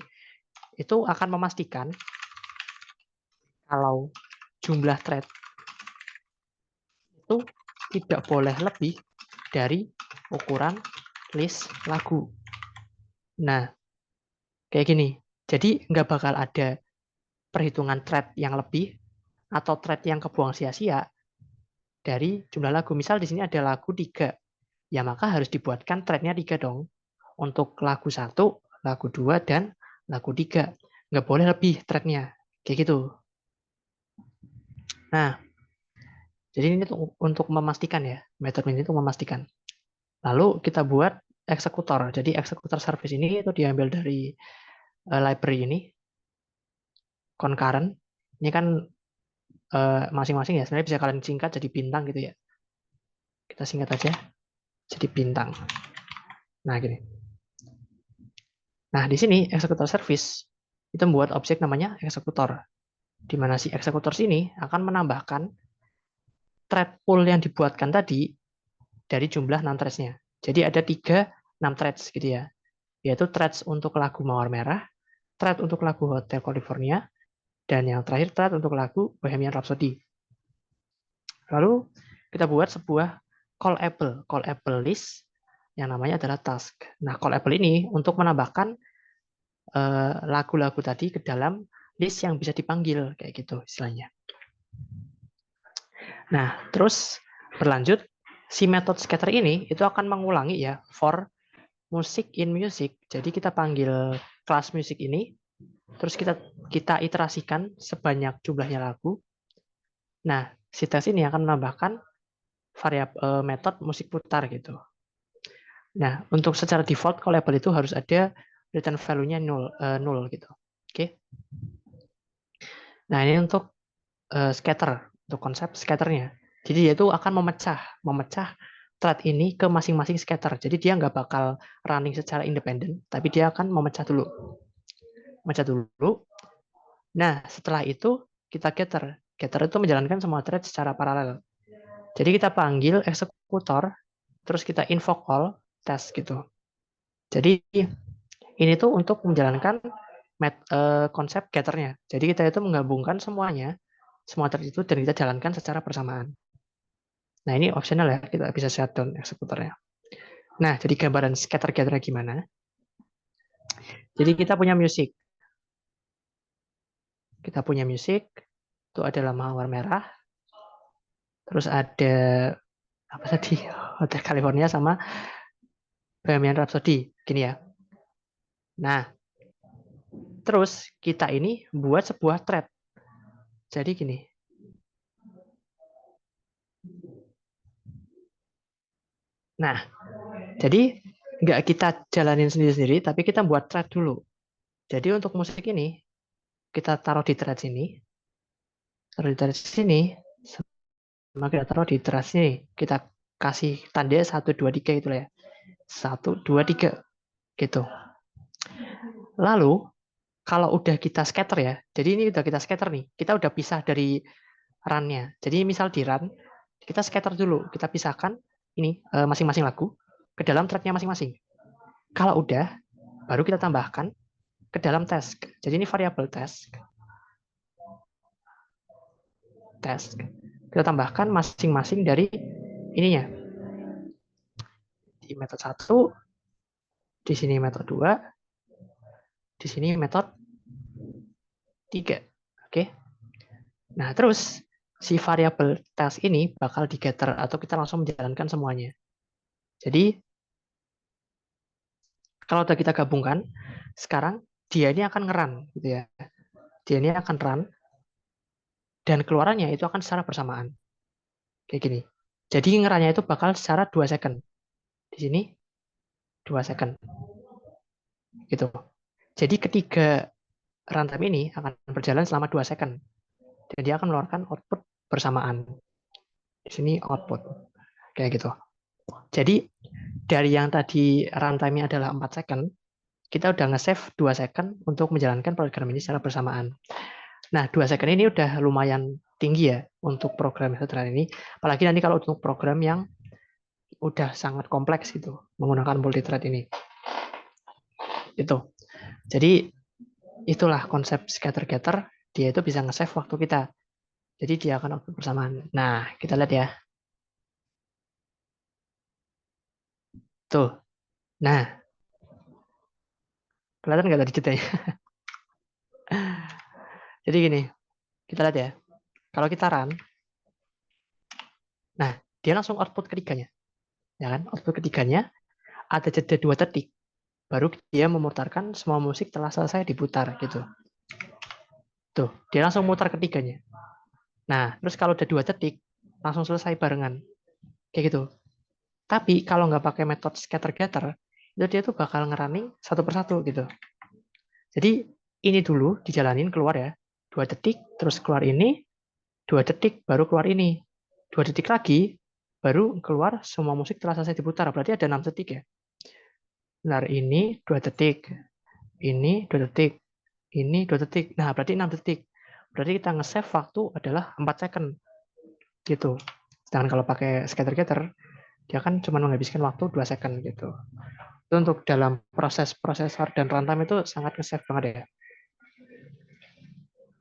itu akan memastikan kalau jumlah thread itu tidak boleh lebih dari ukuran list lagu. Nah, kayak gini. Jadi nggak bakal ada perhitungan thread yang lebih atau thread yang kebuang sia-sia dari jumlah lagu. Misal di sini ada lagu 3. Ya maka harus dibuatkan threadnya 3 dong. Untuk lagu 1, lagu 2, dan lagu 3. Nggak boleh lebih threadnya. Kayak gitu. Nah, jadi ini untuk memastikan ya. Metode ini untuk memastikan. Lalu kita buat eksekutor. Jadi eksekutor service ini itu diambil dari library ini. Concurrent. Ini kan masing-masing ya. Sebenarnya bisa kalian singkat jadi bintang gitu ya. Kita singkat aja. Jadi bintang. Nah, gini. Nah, di sini eksekutor service itu membuat objek namanya eksekutor. Di mana si eksekutor sini akan menambahkan thread pool yang dibuatkan tadi dari jumlah 6 threads-nya. Jadi ada 6 threads gitu ya. Yaitu threads untuk lagu Mawar Merah, thread untuk lagu Hotel California, dan yang terakhir thread untuk lagu Bohemian Rhapsody. Lalu kita buat sebuah callable list yang namanya adalah task. Nah, callable ini untuk menambahkan lagu-lagu tadi ke dalam list yang bisa dipanggil kayak gitu istilahnya. Nah, terus berlanjut si metode scatter ini itu akan mengulangi ya for music in music. Jadi kita panggil kelas musik ini, terus kita iterasikan sebanyak jumlahnya lagu. Nah, si tes ini akan menambahkan variabel metode musik putar gitu. Nah, untuk secara default callable itu harus ada return value-nya 0 gitu. Oke. Nah, ini untuk scatter, untuk konsep scatternya. Jadi dia itu akan memecah thread ini ke masing-masing scatter. Jadi dia nggak bakal running secara independen, tapi dia akan memecah dulu. Nah, setelah itu kita getter. Getter itu menjalankan semua thread secara paralel. Jadi kita panggil eksekutor, terus kita invoke all test gitu. Jadi ini tuh untuk menjalankan konsep getternya. Jadi kita itu menggabungkan semuanya, semua thread itu, dan kita jalankan secara bersamaan. Nah, ini optional ya, kita bisa shutdown eksekutornya. Nah, jadi gambaran scatter-getter gimana? Jadi kita punya music. Kita punya music, itu adalah Mawar Merah. Terus ada apa tadi? Hotel California sama Bohemian Rhapsody, gini ya. Nah, terus kita ini buat sebuah thread. Jadi gini. Nah, jadi nggak kita jalanin sendiri-sendiri, tapi kita buat thread dulu. Jadi untuk musik ini, kita taruh di thread sini, sama kita taruh di thread sini. Kita kasih tanda 1, 2, 3 gitu ya. 1, 2, 3 gitu. Lalu kalau udah kita scatter ya, jadi ini udah kita scatter nih, kita udah pisah dari run-nya. Jadi misal di run, kita scatter dulu, kita pisahkan ini masing-masing lagu ke dalam tracknya masing-masing. Kalau udah, baru kita tambahkan ke dalam task. Jadi ini variabel task. Kita tambahkan masing-masing dari ininya. Di metode 1, di sini metode 2, di sini metode 3. Oke. Nah, terus si variabel task ini bakal digetter atau kita langsung menjalankan semuanya. Jadi kalau udah kita gabungkan, sekarang dia ini akan nge-run gitu ya. Dia ini akan run dan keluarannya itu akan secara bersamaan. Kayak gini. Jadi ngerunnya itu bakal secara 2 second. Di sini 2 second. Gitu. Jadi ketiga runtime ini akan berjalan selama 2 second. Dan dia akan mengeluarkan output bersamaan. Di sini output. Kayak gitu. Jadi dari yang tadi runtime-nya adalah 4 second, kita udah nge-save 2 second untuk menjalankan program ini secara bersamaan. Nah, 2 second ini udah lumayan tinggi ya untuk program sederhana ini. Apalagi nanti kalau untuk program yang udah sangat kompleks gitu, menggunakan multithread ini. Itu. Jadi itulah konsep scatter-getter, dia itu bisa nge-save waktu kita. Jadi dia akan output bersamaan. Nah, kita lihat ya. Tuh. Nah, kelihatan nggak tadi ceritanya? Jadi gini, kita lihat ya. Kalau kita run, nah dia langsung output ketiganya. Ya kan? Output ketiganya ada jeda 2 detik. Baru dia memutarkan semua musik telah selesai diputar gitu. Tuh, dia langsung mutar ketiganya. Nah, terus kalau udah 2 detik, langsung selesai barengan. Kayak gitu. Tapi kalau nggak pakai metode scatter-getter, itu dia tuh bakal ngerunning satu persatu gitu. Jadi ini dulu dijalanin keluar ya. 2 detik, terus keluar ini, 2 detik, baru keluar ini. 2 detik lagi, baru keluar semua musik telah selesai diputar. Berarti ada 6 detik ya. Benar, ini 2 detik. Ini 2 detik. Ini 2 detik. Nah, berarti 6 detik. Berarti kita nge-save waktu adalah 4 second. Gitu. Sedangkan kalau pakai scatter-getter, dia kan cuma menghabiskan waktu 2 second gitu. Itu untuk dalam proses prosesor dan runtime itu sangat nge-save banget ya.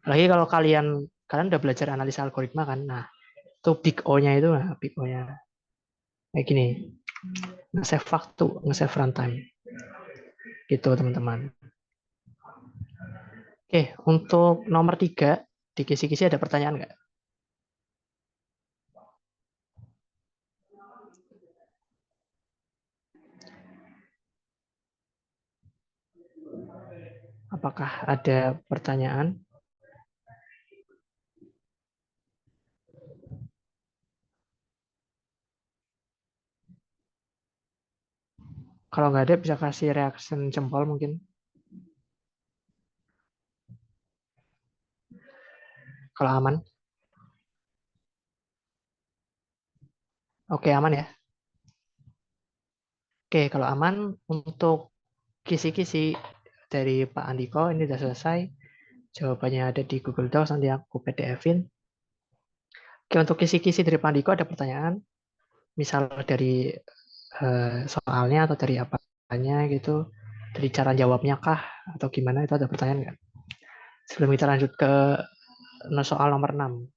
Lagi kalau kalian udah belajar analisa algoritma kan, nah itu big O-nya itu, nah, big O-nya kayak gini, nge-save waktu, nge-save runtime, gitu teman-teman. Oke, untuk nomor 3 di kisi-kisi ada pertanyaan nggak? Apakah ada pertanyaan? Kalau nggak ada bisa kasih reaction jempol mungkin. Kalau aman. Oke, aman ya. Oke, kalau aman untuk kisi-kisi dari Pak Andiko ini sudah selesai. Jawabannya ada di Google Docs, nanti aku PDF-in. Oke, untuk kisi-kisi dari Pak Andiko ada pertanyaan, misal dari soalnya atau dari apanya gitu, dari cara jawabnya kah, atau gimana, itu ada pertanyaan nggak? Sebelum kita lanjut ke soal nomor 6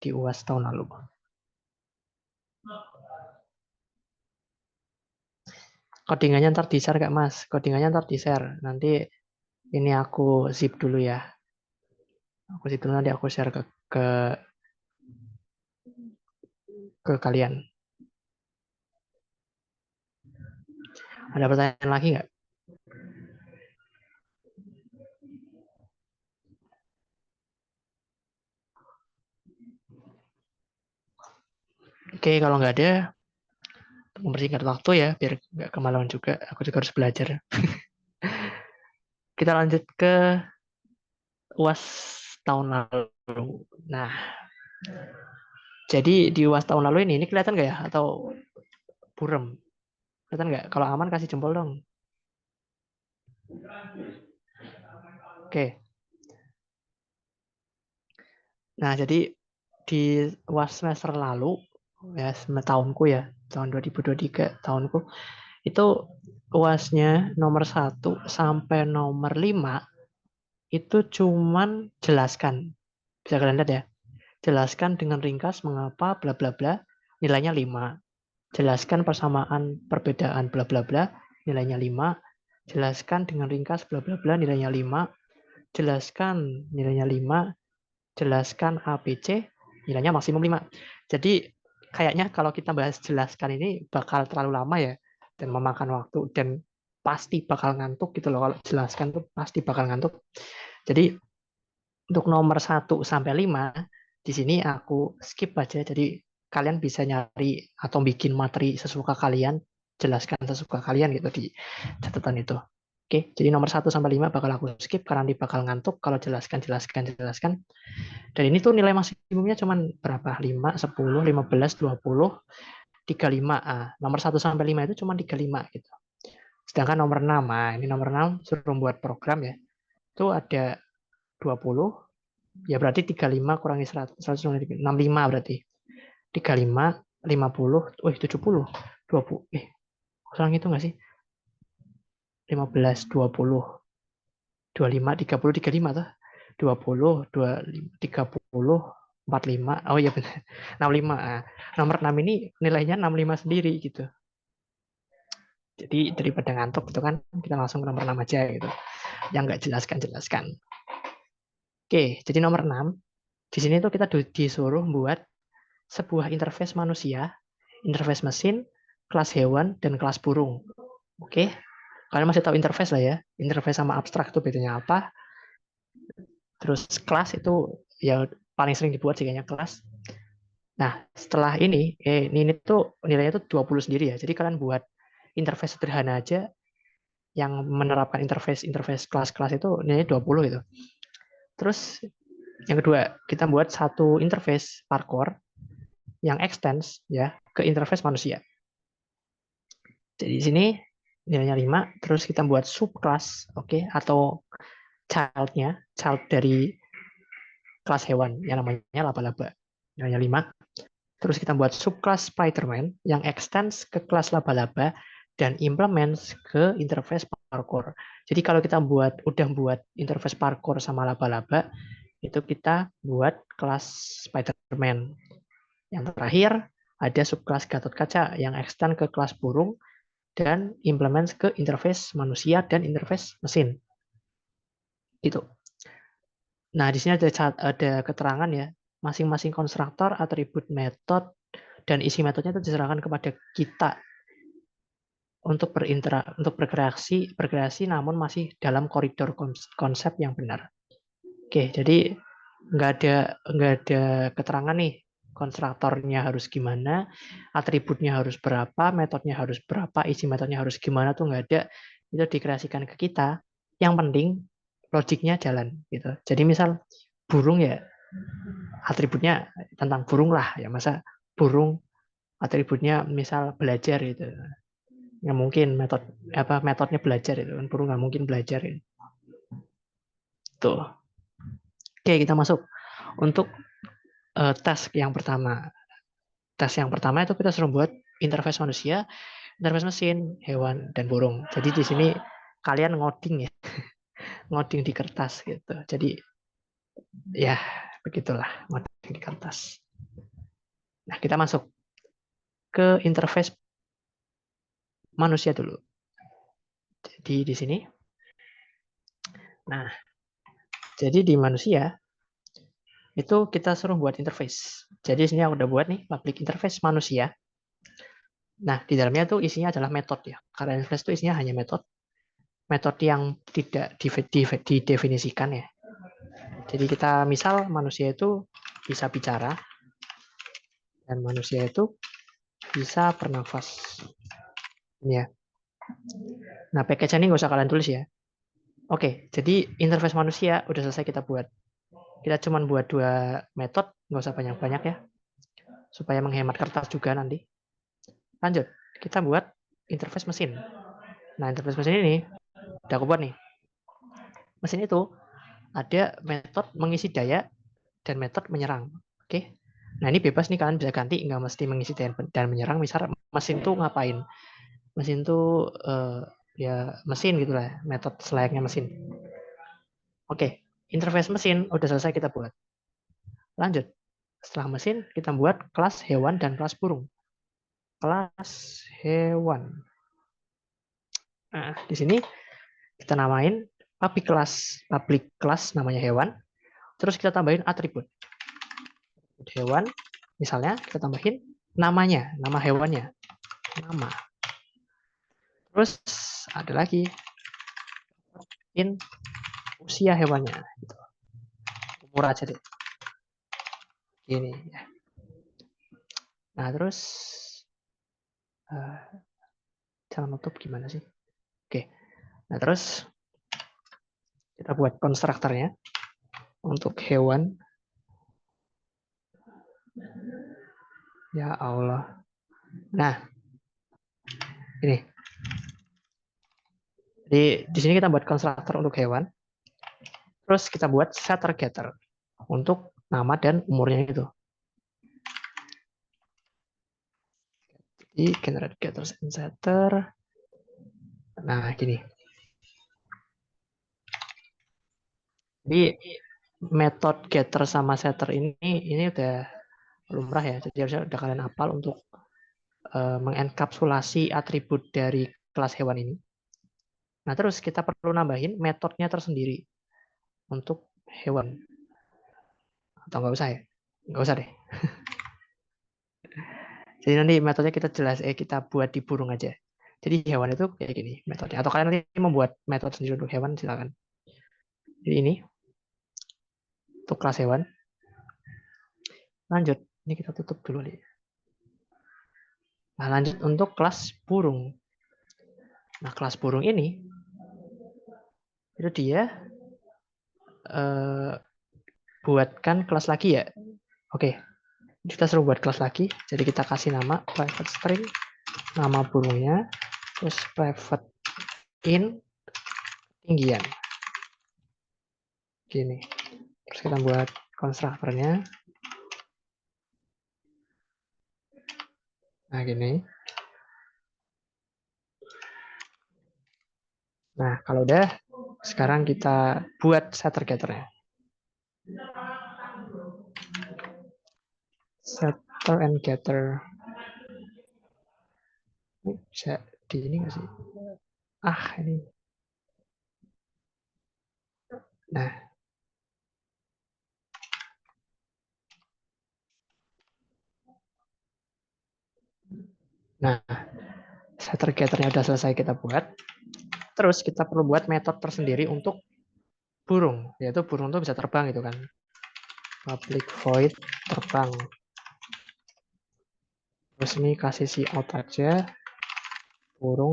di UAS tahun lalu. Codingannya ntar di-share nggak Mas? Codingannya ntar di-share. Nanti ini aku zip dulu ya. Aku zip dulu, nanti aku share ke kalian. Ada pertanyaan lagi nggak? Oke, kalau nggak ada, mempersingkat waktu ya, biar nggak kemaluan juga. Aku juga harus belajar. Kita lanjut ke UAS tahun lalu. Nah, jadi di UAS tahun lalu ini kelihatan nggak ya? Atau buram? Kelihatan nggak? Kalau aman kasih jempol dong. Oke. Nah, jadi di UAS semester lalu, ya tahunku ya, tahun 2023 tahunku, itu UASnya nomor 1 sampai nomor 5 itu cuman jelaskan. Bisa kalian lihat ya. Jelaskan dengan ringkas mengapa bla bla bla, nilainya 5. Jelaskan persamaan perbedaan bla bla bla, nilainya 5. Jelaskan dengan ringkas bla bla bla, nilainya 5. Jelaskan nilainya 5. Jelaskan ABC, nilainya maksimum 5. Jadi kayaknya kalau kita bahas jelaskan ini bakal terlalu lama ya, dan memakan waktu, dan pasti bakal ngantuk gitu loh. Kalau jelaskan tuh pasti bakal ngantuk. Jadi untuk nomor 1 sampai 5 di sini aku skip aja. Jadi kalian bisa nyari atau bikin materi sesuka kalian, jelaskan sesuka kalian gitu di catatan itu. Oke, jadi nomor 1 sampai 5 bakal aku skip karena nanti bakal ngantuk kalau jelaskan. Dan ini tuh nilai maksimumnya cuman berapa? 5, 10, 15, 20, 35. Nomor 1 sampai 5 itu cuma 35 gitu. Sedangkan nomor 6, ini nomor 6 suruh membuat program ya. Itu ada 20, ya berarti 35 kurangi 100, 65 berarti. 35, 50, 70, 20. Kurang itu nggak sih? 15, 20, 25, 30, 35 tuh. 20, 25, 30, 45. Oh iya benar. 65. Nomor 6 ini nilainya 65 sendiri gitu. Jadi daripada ngantuk gitu kan, kita langsung ke nomor 6 aja gitu. Yang nggak jelaskan. Oke, jadi nomor 6. Di sini tuh kita disuruh buat sebuah interface manusia, interface mesin, kelas hewan, dan kelas burung. Oke, kalian masih tahu interface lah ya. Interface sama abstrak itu bedanya apa. Terus kelas itu ya paling sering dibuat sih kayaknya kelas. Nah, setelah ini tuh nilainya tuh 20 sendiri ya. Jadi kalian buat interface sederhana aja yang menerapkan interface kelas-kelas itu nilainya 20 gitu. Terus yang kedua, kita buat satu interface parkour yang extends ya ke interface manusia. Jadi di sini nilainya 5, terus kita buat subclass, oke, atau child dari kelas hewan yang namanya laba-laba. Nilainya 5. Terus kita buat subclass Spiderman yang extends ke kelas laba-laba dan implements ke interface parkour. Jadi kalau kita udah buat interface parkour sama laba-laba, itu kita buat kelas Spiderman. Yang terakhir ada subclass Gatot Kaca yang extend ke kelas burung dan implements ke interface manusia dan interface mesin. Gitu. Nah, di sini ada keterangan ya, masing-masing konstruktor, atribut, metode, dan isi metodenya itu diserahkan kepada kita untuk berkreasi namun masih dalam koridor konsep yang benar. Oke, jadi nggak ada keterangan nih konstruktornya harus gimana, atributnya harus berapa, metodenya harus berapa, isi metodenya harus gimana tuh nggak ada. Itu dikreasikan ke kita. Yang penting logiknya jalan gitu. Jadi misal burung ya atributnya tentang burung lah ya, masa burung atributnya misal belajar gitu. Nggak mungkin metodenya belajar itu kan, burung nggak mungkin belajar itu. Tuh. Oke, kita masuk untuk tes yang pertama. Tes yang pertama itu kita suruh buat interface manusia, interface mesin, hewan, dan burung. Jadi di sini kalian ngoding ya, ngoding di kertas gitu. Jadi ya begitulah ngoding di kertas. Nah, kita masuk ke interface manusia dulu. Jadi di sini. Nah, jadi di manusia itu kita suruh buat interface. Jadi di sini aku udah buat nih public interface manusia. Nah, di dalamnya tuh isinya adalah metode ya. Karena interface itu isinya hanya metode yang tidak didefinisikan ya. Jadi kita misal manusia itu bisa bicara dan manusia itu bisa bernafas. Ini ya. Nah, package ini nggak usah kalian tulis ya. Oke, jadi interface manusia udah selesai kita buat. Kita cuma buat 2 metode, nggak usah banyak-banyak ya. Supaya menghemat kertas juga nanti. Lanjut, kita buat interface mesin. Nah, interface mesin ini udah aku buat nih. Mesin itu ada metode mengisi daya dan metode menyerang. Oke. Nah, ini bebas nih, kalian bisa ganti, nggak mesti mengisi daya dan menyerang. Misal mesin tuh ngapain? Mesin tuh ya mesin gitulah, metode selayaknya mesin. Oke, interface mesin udah selesai kita buat. Lanjut. Setelah mesin, kita buat kelas hewan dan kelas burung. Kelas hewan. Nah, di sini kita namain public class namanya hewan. Terus kita tambahin atribut. Hewan, misalnya kita tambahin namanya, nama hewannya. Nama. Terus ada lagi in usia hewannya. Gitu. Umur aja deh. Ini ya. Nah, terus cara nutup gimana sih? Oke. Nah, terus kita buat konstruktornya untuk hewan. Ya Allah. Nah, ini. Jadi di sini kita buat konstruktor untuk hewan. Terus kita buat setter getter untuk nama dan umurnya itu. Jadi generate getters and setter. Nah, gini. Jadi metode getter sama setter ini udah lumrah ya. Jadi harusnya udah kalian hafal untuk mengenkapsulasi atribut dari kelas hewan ini. Nah, terus kita perlu nambahin metodenya tersendiri untuk hewan. Atau nggak usah ya? Nggak usah deh. Jadi nanti metodenya kita buat di burung aja. Jadi hewan itu kayak gini metodenya. Atau kalian nanti membuat metode sendiri untuk hewan, silakan. Jadi ini untuk kelas hewan. Lanjut, ini kita tutup dulu nih. Nah, lanjut untuk kelas burung. Nah, kelas burung ini itu dia buatkan kelas lagi ya. Oke, kita suruh buat kelas lagi. Jadi kita kasih nama private string, nama burungnya, terus private in ketinggian. Gini. Terus kita buat konstruktornya. Nah, gini. Nah, kalau udah, sekarang kita buat setter getternya. Setter and getter. Ini bisa di ini nggak sih? Ini. Nah. Nah, setter getternya udah selesai kita buat. Terus kita perlu buat metode tersendiri untuk burung, yaitu burung itu bisa terbang gitu kan. Public void terbang. Terus ini kasih si out aja, burung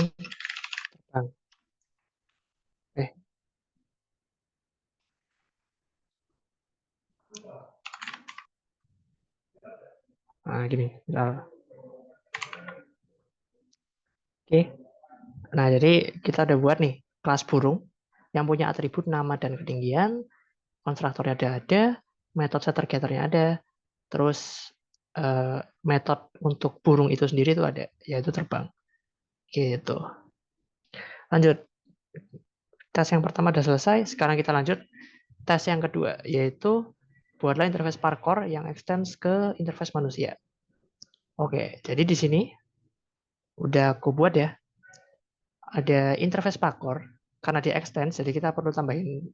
terbang. Nah, gini. Oke. Nah, jadi kita udah buat nih kelas burung yang punya atribut nama dan ketinggian, konstruktornya ada, metode setter getternya ada, terus metode untuk burung itu sendiri itu ada, yaitu terbang. Gitu. Lanjut. Tes yang pertama udah selesai, sekarang kita lanjut tes yang kedua, yaitu buatlah interface Parquor yang extends ke interface manusia. Oke, jadi di sini udah aku buat ya. Ada interface Parquor, karena dia extends, jadi kita perlu tambahin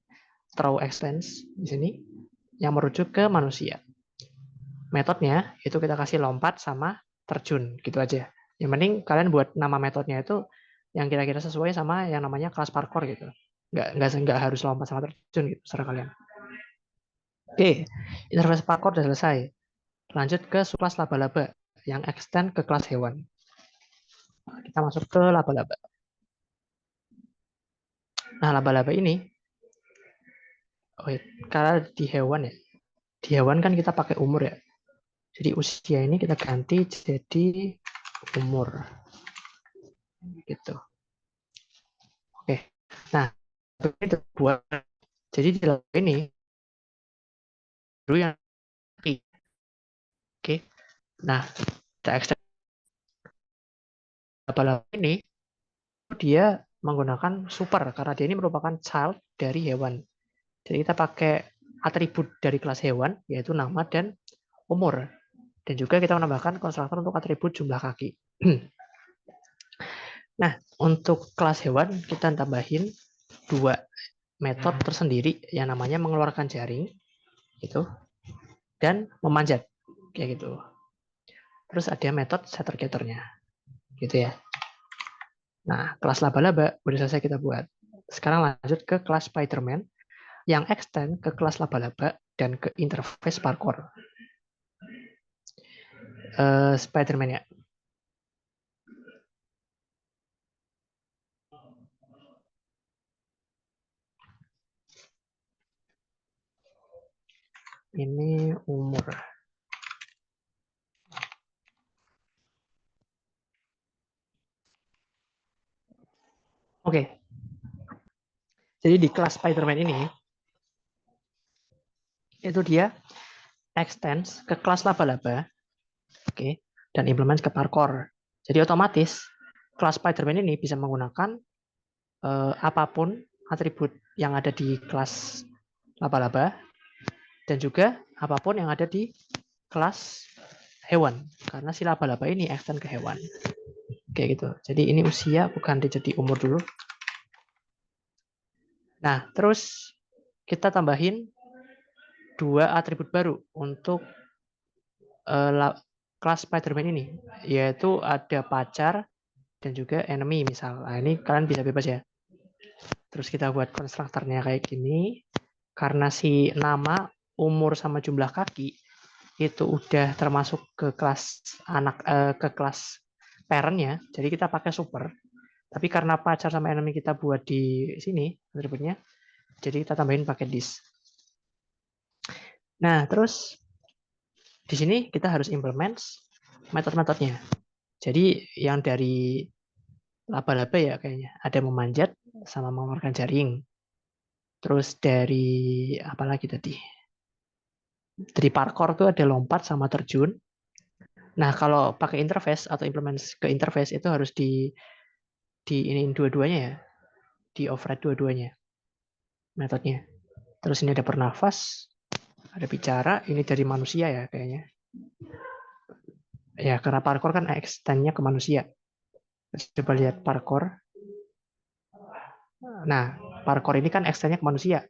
throw extends di sini yang merujuk ke manusia. Metodenya itu kita kasih lompat sama terjun, gitu aja. Yang penting kalian buat nama metodenya itu yang kira-kira sesuai sama yang namanya kelas Parquor gitu. Nggak harus lompat sama terjun gitu, serah kalian. Oke, interface Parquor udah selesai. Lanjut ke subclass laba-laba, yang extend ke kelas hewan. Nah, kita masuk ke laba-laba. Nah, laba-laba ini, karena di hewan ya, di hewan kan kita pakai umur ya. Jadi usia ini kita ganti jadi umur. Gitu. Oke. Nah, ini terbuat. Jadi di laba ini dulu yang oke. Nah, kita extend laba-laba ini dia menggunakan super karena dia ini merupakan child dari hewan. Jadi kita pakai atribut dari kelas hewan yaitu nama dan umur. Dan juga kita menambahkan konstruktor untuk atribut jumlah kaki. Nah, untuk kelas hewan kita tambahin 2 metode tersendiri yang namanya mengeluarkan jaring gitu dan memanjat kayak gitu. Terus ada metode setter getternya gitu ya. Nah, kelas laba-laba udah selesai kita buat. Sekarang lanjut ke kelas Spiderman yang extend ke kelas laba-laba dan ke interface parkour. Spiderman ya. Ini umur. Oke. Jadi di kelas Spiderman ini itu dia extends ke kelas laba-laba, oke, dan implement ke parkour. Jadi otomatis kelas Spiderman ini bisa menggunakan apapun atribut yang ada di kelas laba-laba dan juga apapun yang ada di kelas hewan karena si laba-laba ini extend ke hewan. Kayak gitu. Jadi ini usia bukan jadi umur dulu. Nah, terus kita tambahin 2 atribut baru untuk kelas Spiderman ini, yaitu ada pacar dan juga enemy misal. Nah, ini kalian bisa bebas ya. Terus kita buat konstruktornya kayak gini. Karena si nama, umur sama jumlah kaki itu udah termasuk ke kelas anak ke kelas parent-nya, jadi kita pakai super. Tapi karena pacar sama enemy kita buat di sini atributnya, jadi kita tambahin pakai this. Nah, terus di sini kita harus implement metode-metodenya. Jadi yang dari laba-laba ya kayaknya ada memanjat sama mengeluarkan jaring. Terus dari apa lagi tadi? Dari parkour tuh ada lompat sama terjun. Nah, kalau pakai interface atau implement ke interface itu harus di ini dua-duanya ya. Di override dua-duanya metodenya. Terus ini ada bernafas, ada bicara, ini dari manusia ya kayaknya. Ya, karena parkour kan extend-nya ke manusia. Coba lihat parkour. Nah, parkour ini kan extend-nya ke manusia.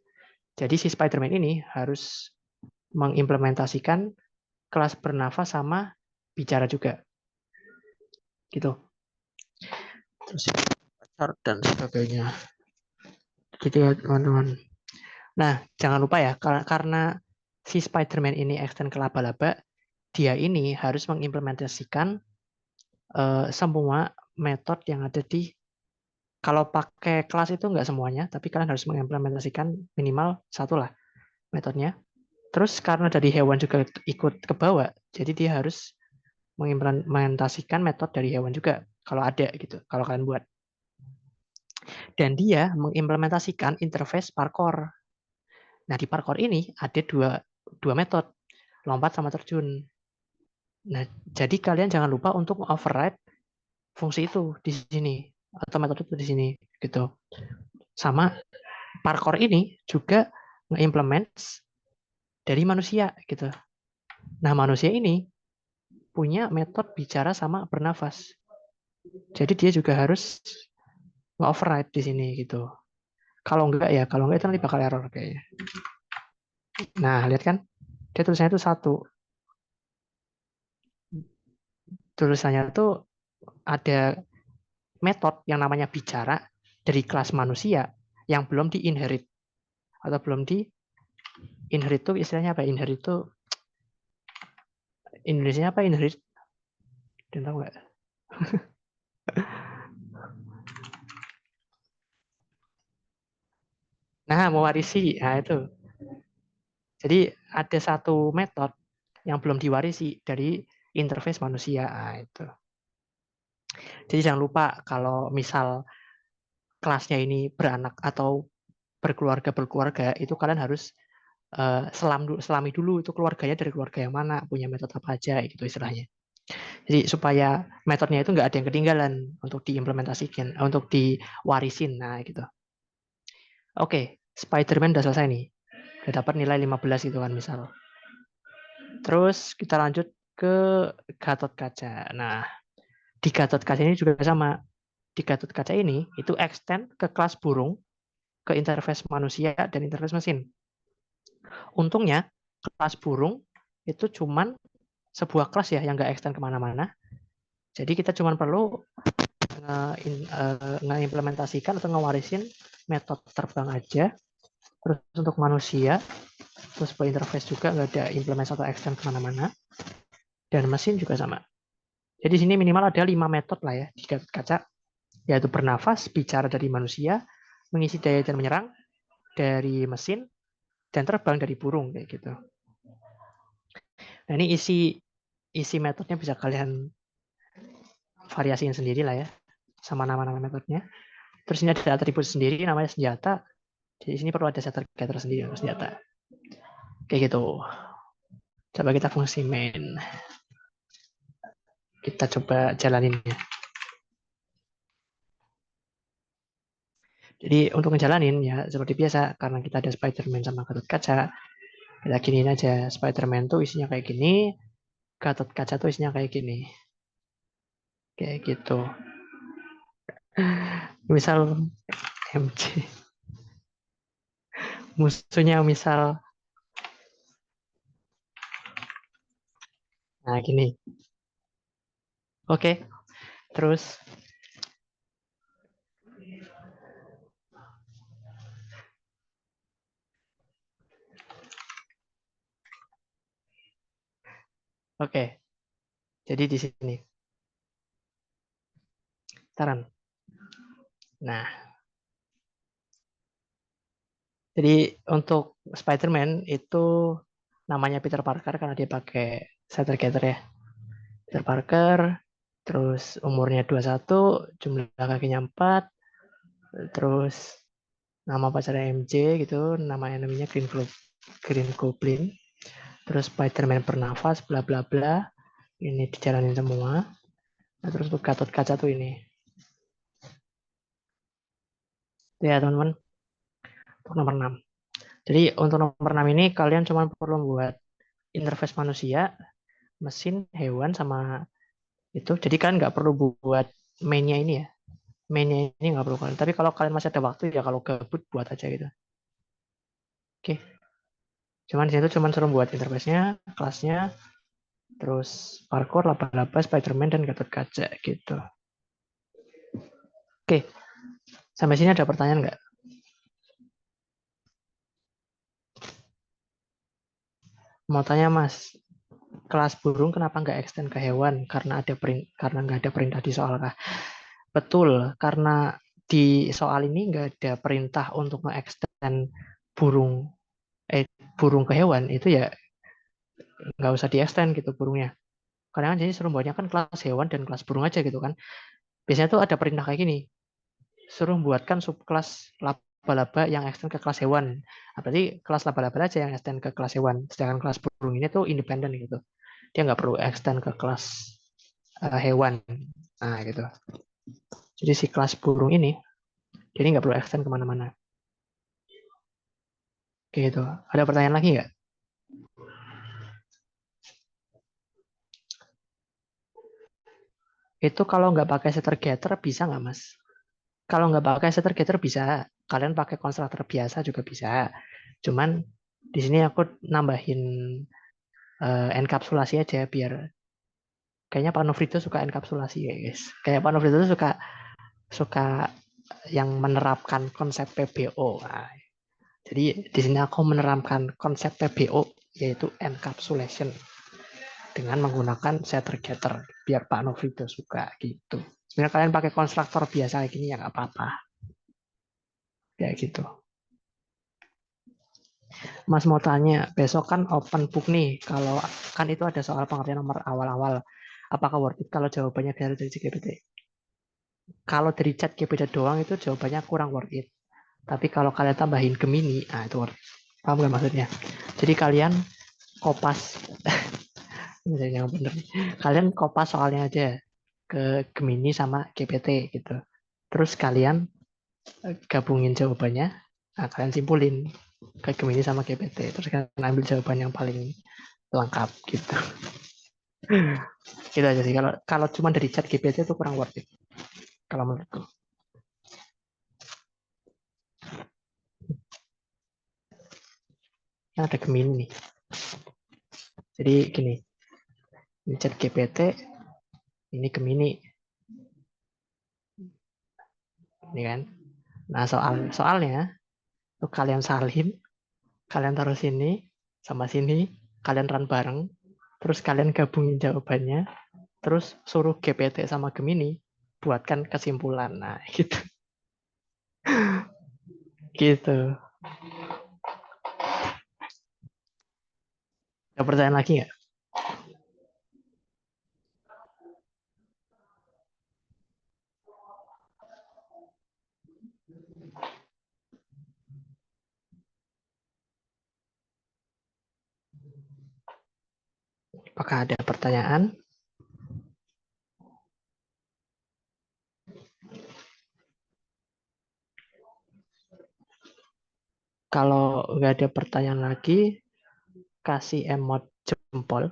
Jadi si Spiderman ini harus mengimplementasikan kelas bernafas sama bicara juga. Gitu. Terus pacar dan sebagainya. Gitu ya, teman-teman. Nah, jangan lupa ya, karena si Spiderman ini extend ke laba-laba, dia ini harus mengimplementasikan semua metode yang ada di, kalau pakai kelas itu nggak semuanya, tapi kalian harus mengimplementasikan minimal satu lah metodenya. Terus karena dari hewan juga ikut ke bawah, jadi dia harus mengimplementasikan metode dari hewan juga kalau ada gitu, kalau kalian buat. Dan dia mengimplementasikan interface parkour. Nah, di parkour ini ada dua metode, lompat sama terjun. Nah, jadi kalian jangan lupa untuk override fungsi itu di sini atau metode itu di sini gitu. Sama parkour ini juga nge-implement dari manusia gitu. Nah, manusia ini punya metode bicara sama bernafas. Jadi dia juga harus nge-override di sini gitu. Kalau enggak itu nanti bakal error kayaknya. Nah, lihat kan? Dia tulisannya itu 1. Tulisannya itu ada metode yang namanya bicara dari kelas manusia yang belum di-inherit. Atau belum di-inherit itu istilahnya apa? Inherit itu Indonesia apa inherit? Kalian tahu nggak? Nah, mewarisi. Nah, itu. Jadi ada satu metode yang belum diwarisi dari interface manusia. Nah, itu. Jadi jangan lupa kalau misal kelasnya ini beranak atau berkeluarga, itu kalian harus selami dulu itu keluarganya dari keluarga yang mana, punya metode apa aja, gitu istilahnya. Jadi supaya metodenya itu nggak ada yang ketinggalan untuk diimplementasikan, untuk diwarisin. Nah, gitu. Oke, Spider-Man udah selesai nih. Udah dapat nilai 15 gitu kan misal. Terus kita lanjut ke Gatot Kaca. Nah, di Gatot Kaca ini juga sama. Di Gatot Kaca ini itu extend ke kelas burung, ke interface manusia dan interface mesin. Untungnya kelas burung itu cuman sebuah kelas ya yang nggak extend kemana-mana. Jadi kita cuman perlu ngeimplementasikan atau ngewarisin metode terbang aja. Terus untuk manusia, terus buat interface juga nggak ada implementasi atau extend kemana-mana. Dan mesin juga sama. Jadi di sini minimal ada 5 metode lah ya di Gatot Kaca, yaitu bernafas, bicara dari manusia, mengisi daya dan menyerang dari mesin, dan terbang dari burung kayak gitu. Nah, ini isi metodenya bisa kalian variasiin sendiri lah ya, sama nama-nama metodenya. Terus ini ada atribut sendiri namanya senjata. Di sini perlu ada setter getter sendiri untuk senjata. Kayak gitu. Coba kita fungsi main. Kita coba jalanin ya. Jadi untuk ngejalanin ya seperti biasa, karena kita ada Spider-Man sama Gatot Kaca, kita giniin aja. Spider-Man tuh isinya kayak gini, Gatot Kaca tuh isinya kayak gini. Kayak gitu. Misal MJ. Musuhnya misal. Nah gini. Oke. Terus. Oke. Jadi di sini. Taran. Nah. Jadi untuk Spider-Man itu namanya Peter Parker karena dia pakai setter getter ya. Peter Parker, terus umurnya 21, jumlah kakinya 4, terus nama pacarnya MJ gitu, nama eneminya Green Goblin, terus Spider-Man bernafas, bla bla bla. Ini dijalanin semua. Nah, terus untuk Gatot Kaca tuh ini. Ya teman-teman, untuk nomor 6. Jadi untuk nomor 6 ini kalian cuma perlu buat interface manusia, mesin, hewan, sama itu. Jadi kalian nggak perlu buat mainnya ini ya. Mainnya ini nggak perlu kalian. Tapi kalau kalian masih ada waktu ya kalau gabut buat aja gitu. Oke. Cuman di situ cuma suruh buat interface-nya, kelasnya, terus parkour, laba-laba, Spider-Man, dan Gatot Kaca gitu. Oke. Sampai sini ada pertanyaan nggak? Mau tanya Mas, kelas burung kenapa nggak extend ke hewan? Karena nggak ada perintah di soal kah? Betul, karena di soal ini nggak ada perintah untuk nge-extend burung burung ke hewan, itu ya nggak usah di-extend gitu burungnya. Karena kan jadi suruh buatnya kan kelas hewan dan kelas burung aja gitu kan. Biasanya tuh ada perintah kayak gini, suruh buatkan subkelas laba-laba yang extend ke kelas hewan. Nah, berarti kelas laba-laba aja yang extend ke kelas hewan. Sedangkan kelas burung ini tuh independen gitu. Dia nggak perlu extend ke kelas hewan. Nah gitu. Jadi si kelas burung ini, jadi nggak perlu extend kemana-mana. Gitu. Ada pertanyaan lagi nggak? Itu kalau nggak pakai setter getter bisa nggak Mas? Kalau nggak pakai setter getter bisa. Kalian pakai konstruktor biasa juga bisa. Cuman di sini aku nambahin enkapsulasi aja biar kayaknya Pak Nofrito suka enkapsulasi ya guys. Kayak Pak Nofrito tuh suka yang menerapkan konsep PBO. Nah, jadi di sini aku menerapkan konsep PBO yaitu encapsulation dengan menggunakan setter getter biar Pak Novrido suka gitu. Sebenarnya kalian pakai konstruktor biasa kayak gini ya nggak apa-apa. Kayak gitu. Mas mau tanya, besok kan open book nih. Kalau kan itu ada soal pengertian nomor awal-awal. Apakah worth it kalau jawabannya dari ChatGPT? Kalau dari ChatGPT doang itu jawabannya kurang worth it. Tapi kalau kalian tambahin Gemini, nah itu worth it. Paham nggak maksudnya? Jadi kalian kopas, yang bener. Kalian kopas soalnya aja ke Gemini sama GPT gitu. Terus kalian gabungin jawabannya, nah kalian simpulin ke Gemini sama GPT. Terus kalian ambil jawaban yang paling lengkap gitu. Gitu aja sih. Kalau cuma dari chat GPT itu kurang worth it. Kalau menurutku. Yang ada Gemini nih. Jadi gini, ini chat GPT, ini Gemini. Ini kan. Nah soalnya tuh kalian salin, kalian taruh sini sama sini, kalian run bareng, terus kalian gabungin jawabannya, terus suruh GPT sama Gemini buatkan kesimpulan. Nah gitu. Gitu. Ada pertanyaan lagi nggak? Apakah ada pertanyaan? Kalau nggak ada pertanyaan lagi, kasih emot jempol,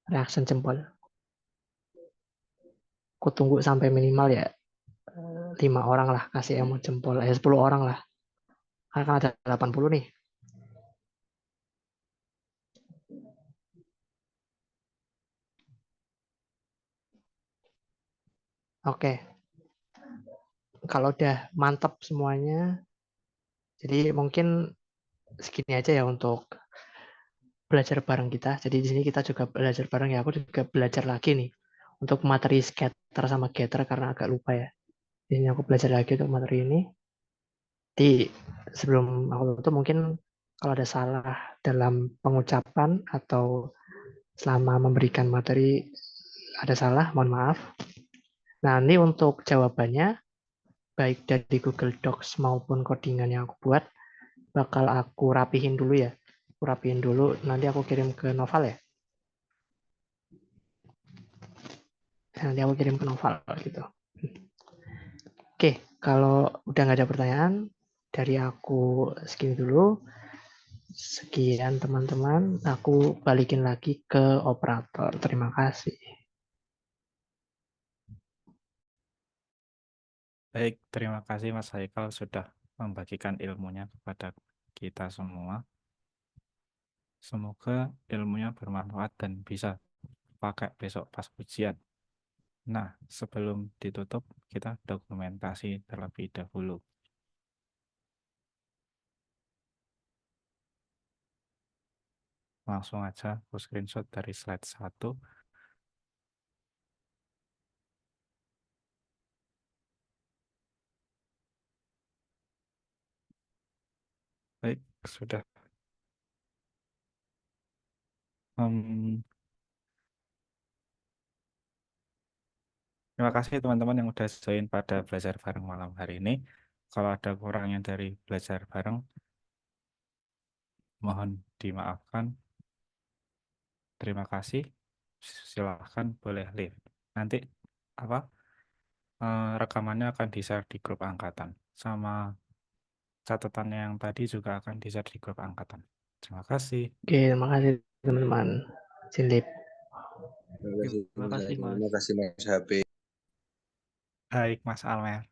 reaction jempol. Aku tunggu sampai minimal ya 5 orang lah kasih emot jempol, 10 orang lah. Karena ada 80 nih. Oke. Kalau udah mantap semuanya, jadi mungkin segini aja ya untuk belajar bareng kita. Jadi di sini kita juga belajar bareng ya. Aku juga belajar lagi nih untuk materi scatter sama getter karena agak lupa ya. Di sini aku belajar lagi untuk materi ini. Jadi sebelum aku tutup mungkin kalau ada salah dalam pengucapan atau selama memberikan materi ada salah, mohon maaf. Nah, ini untuk jawabannya baik dari Google Docs maupun codingan yang aku buat bakal aku rapihin dulu ya. Aku rapihin dulu, nanti aku kirim ke Noval ya. Nanti aku kirim ke Noval gitu. Oke, kalau udah nggak ada pertanyaan, dari aku segini dulu. Sekian teman-teman, aku balikin lagi ke operator. Terima kasih. Baik, terima kasih Mas Haikal sudah membagikan ilmunya kepada kita semua. Semoga ilmunya bermanfaat dan bisa pakai besok pas ujian. Nah, sebelum ditutup, kita dokumentasi terlebih dahulu. Langsung aja aku screenshot dari slide 1. Baik, sudah. Terima kasih teman-teman yang udah join pada belajar bareng malam hari ini. Kalau ada kurangnya dari belajar bareng, mohon dimaafkan. Terima kasih. Silahkan boleh leave. Nanti rekamannya akan di-share di grup angkatan. Sama catatan yang tadi juga akan di-share di grup angkatan. Terima kasih. Oke, terima kasih teman-teman. Silip. Terima kasih Terima kasih, Mas. Terima kasih Mas HP. Baik, Mas Almer.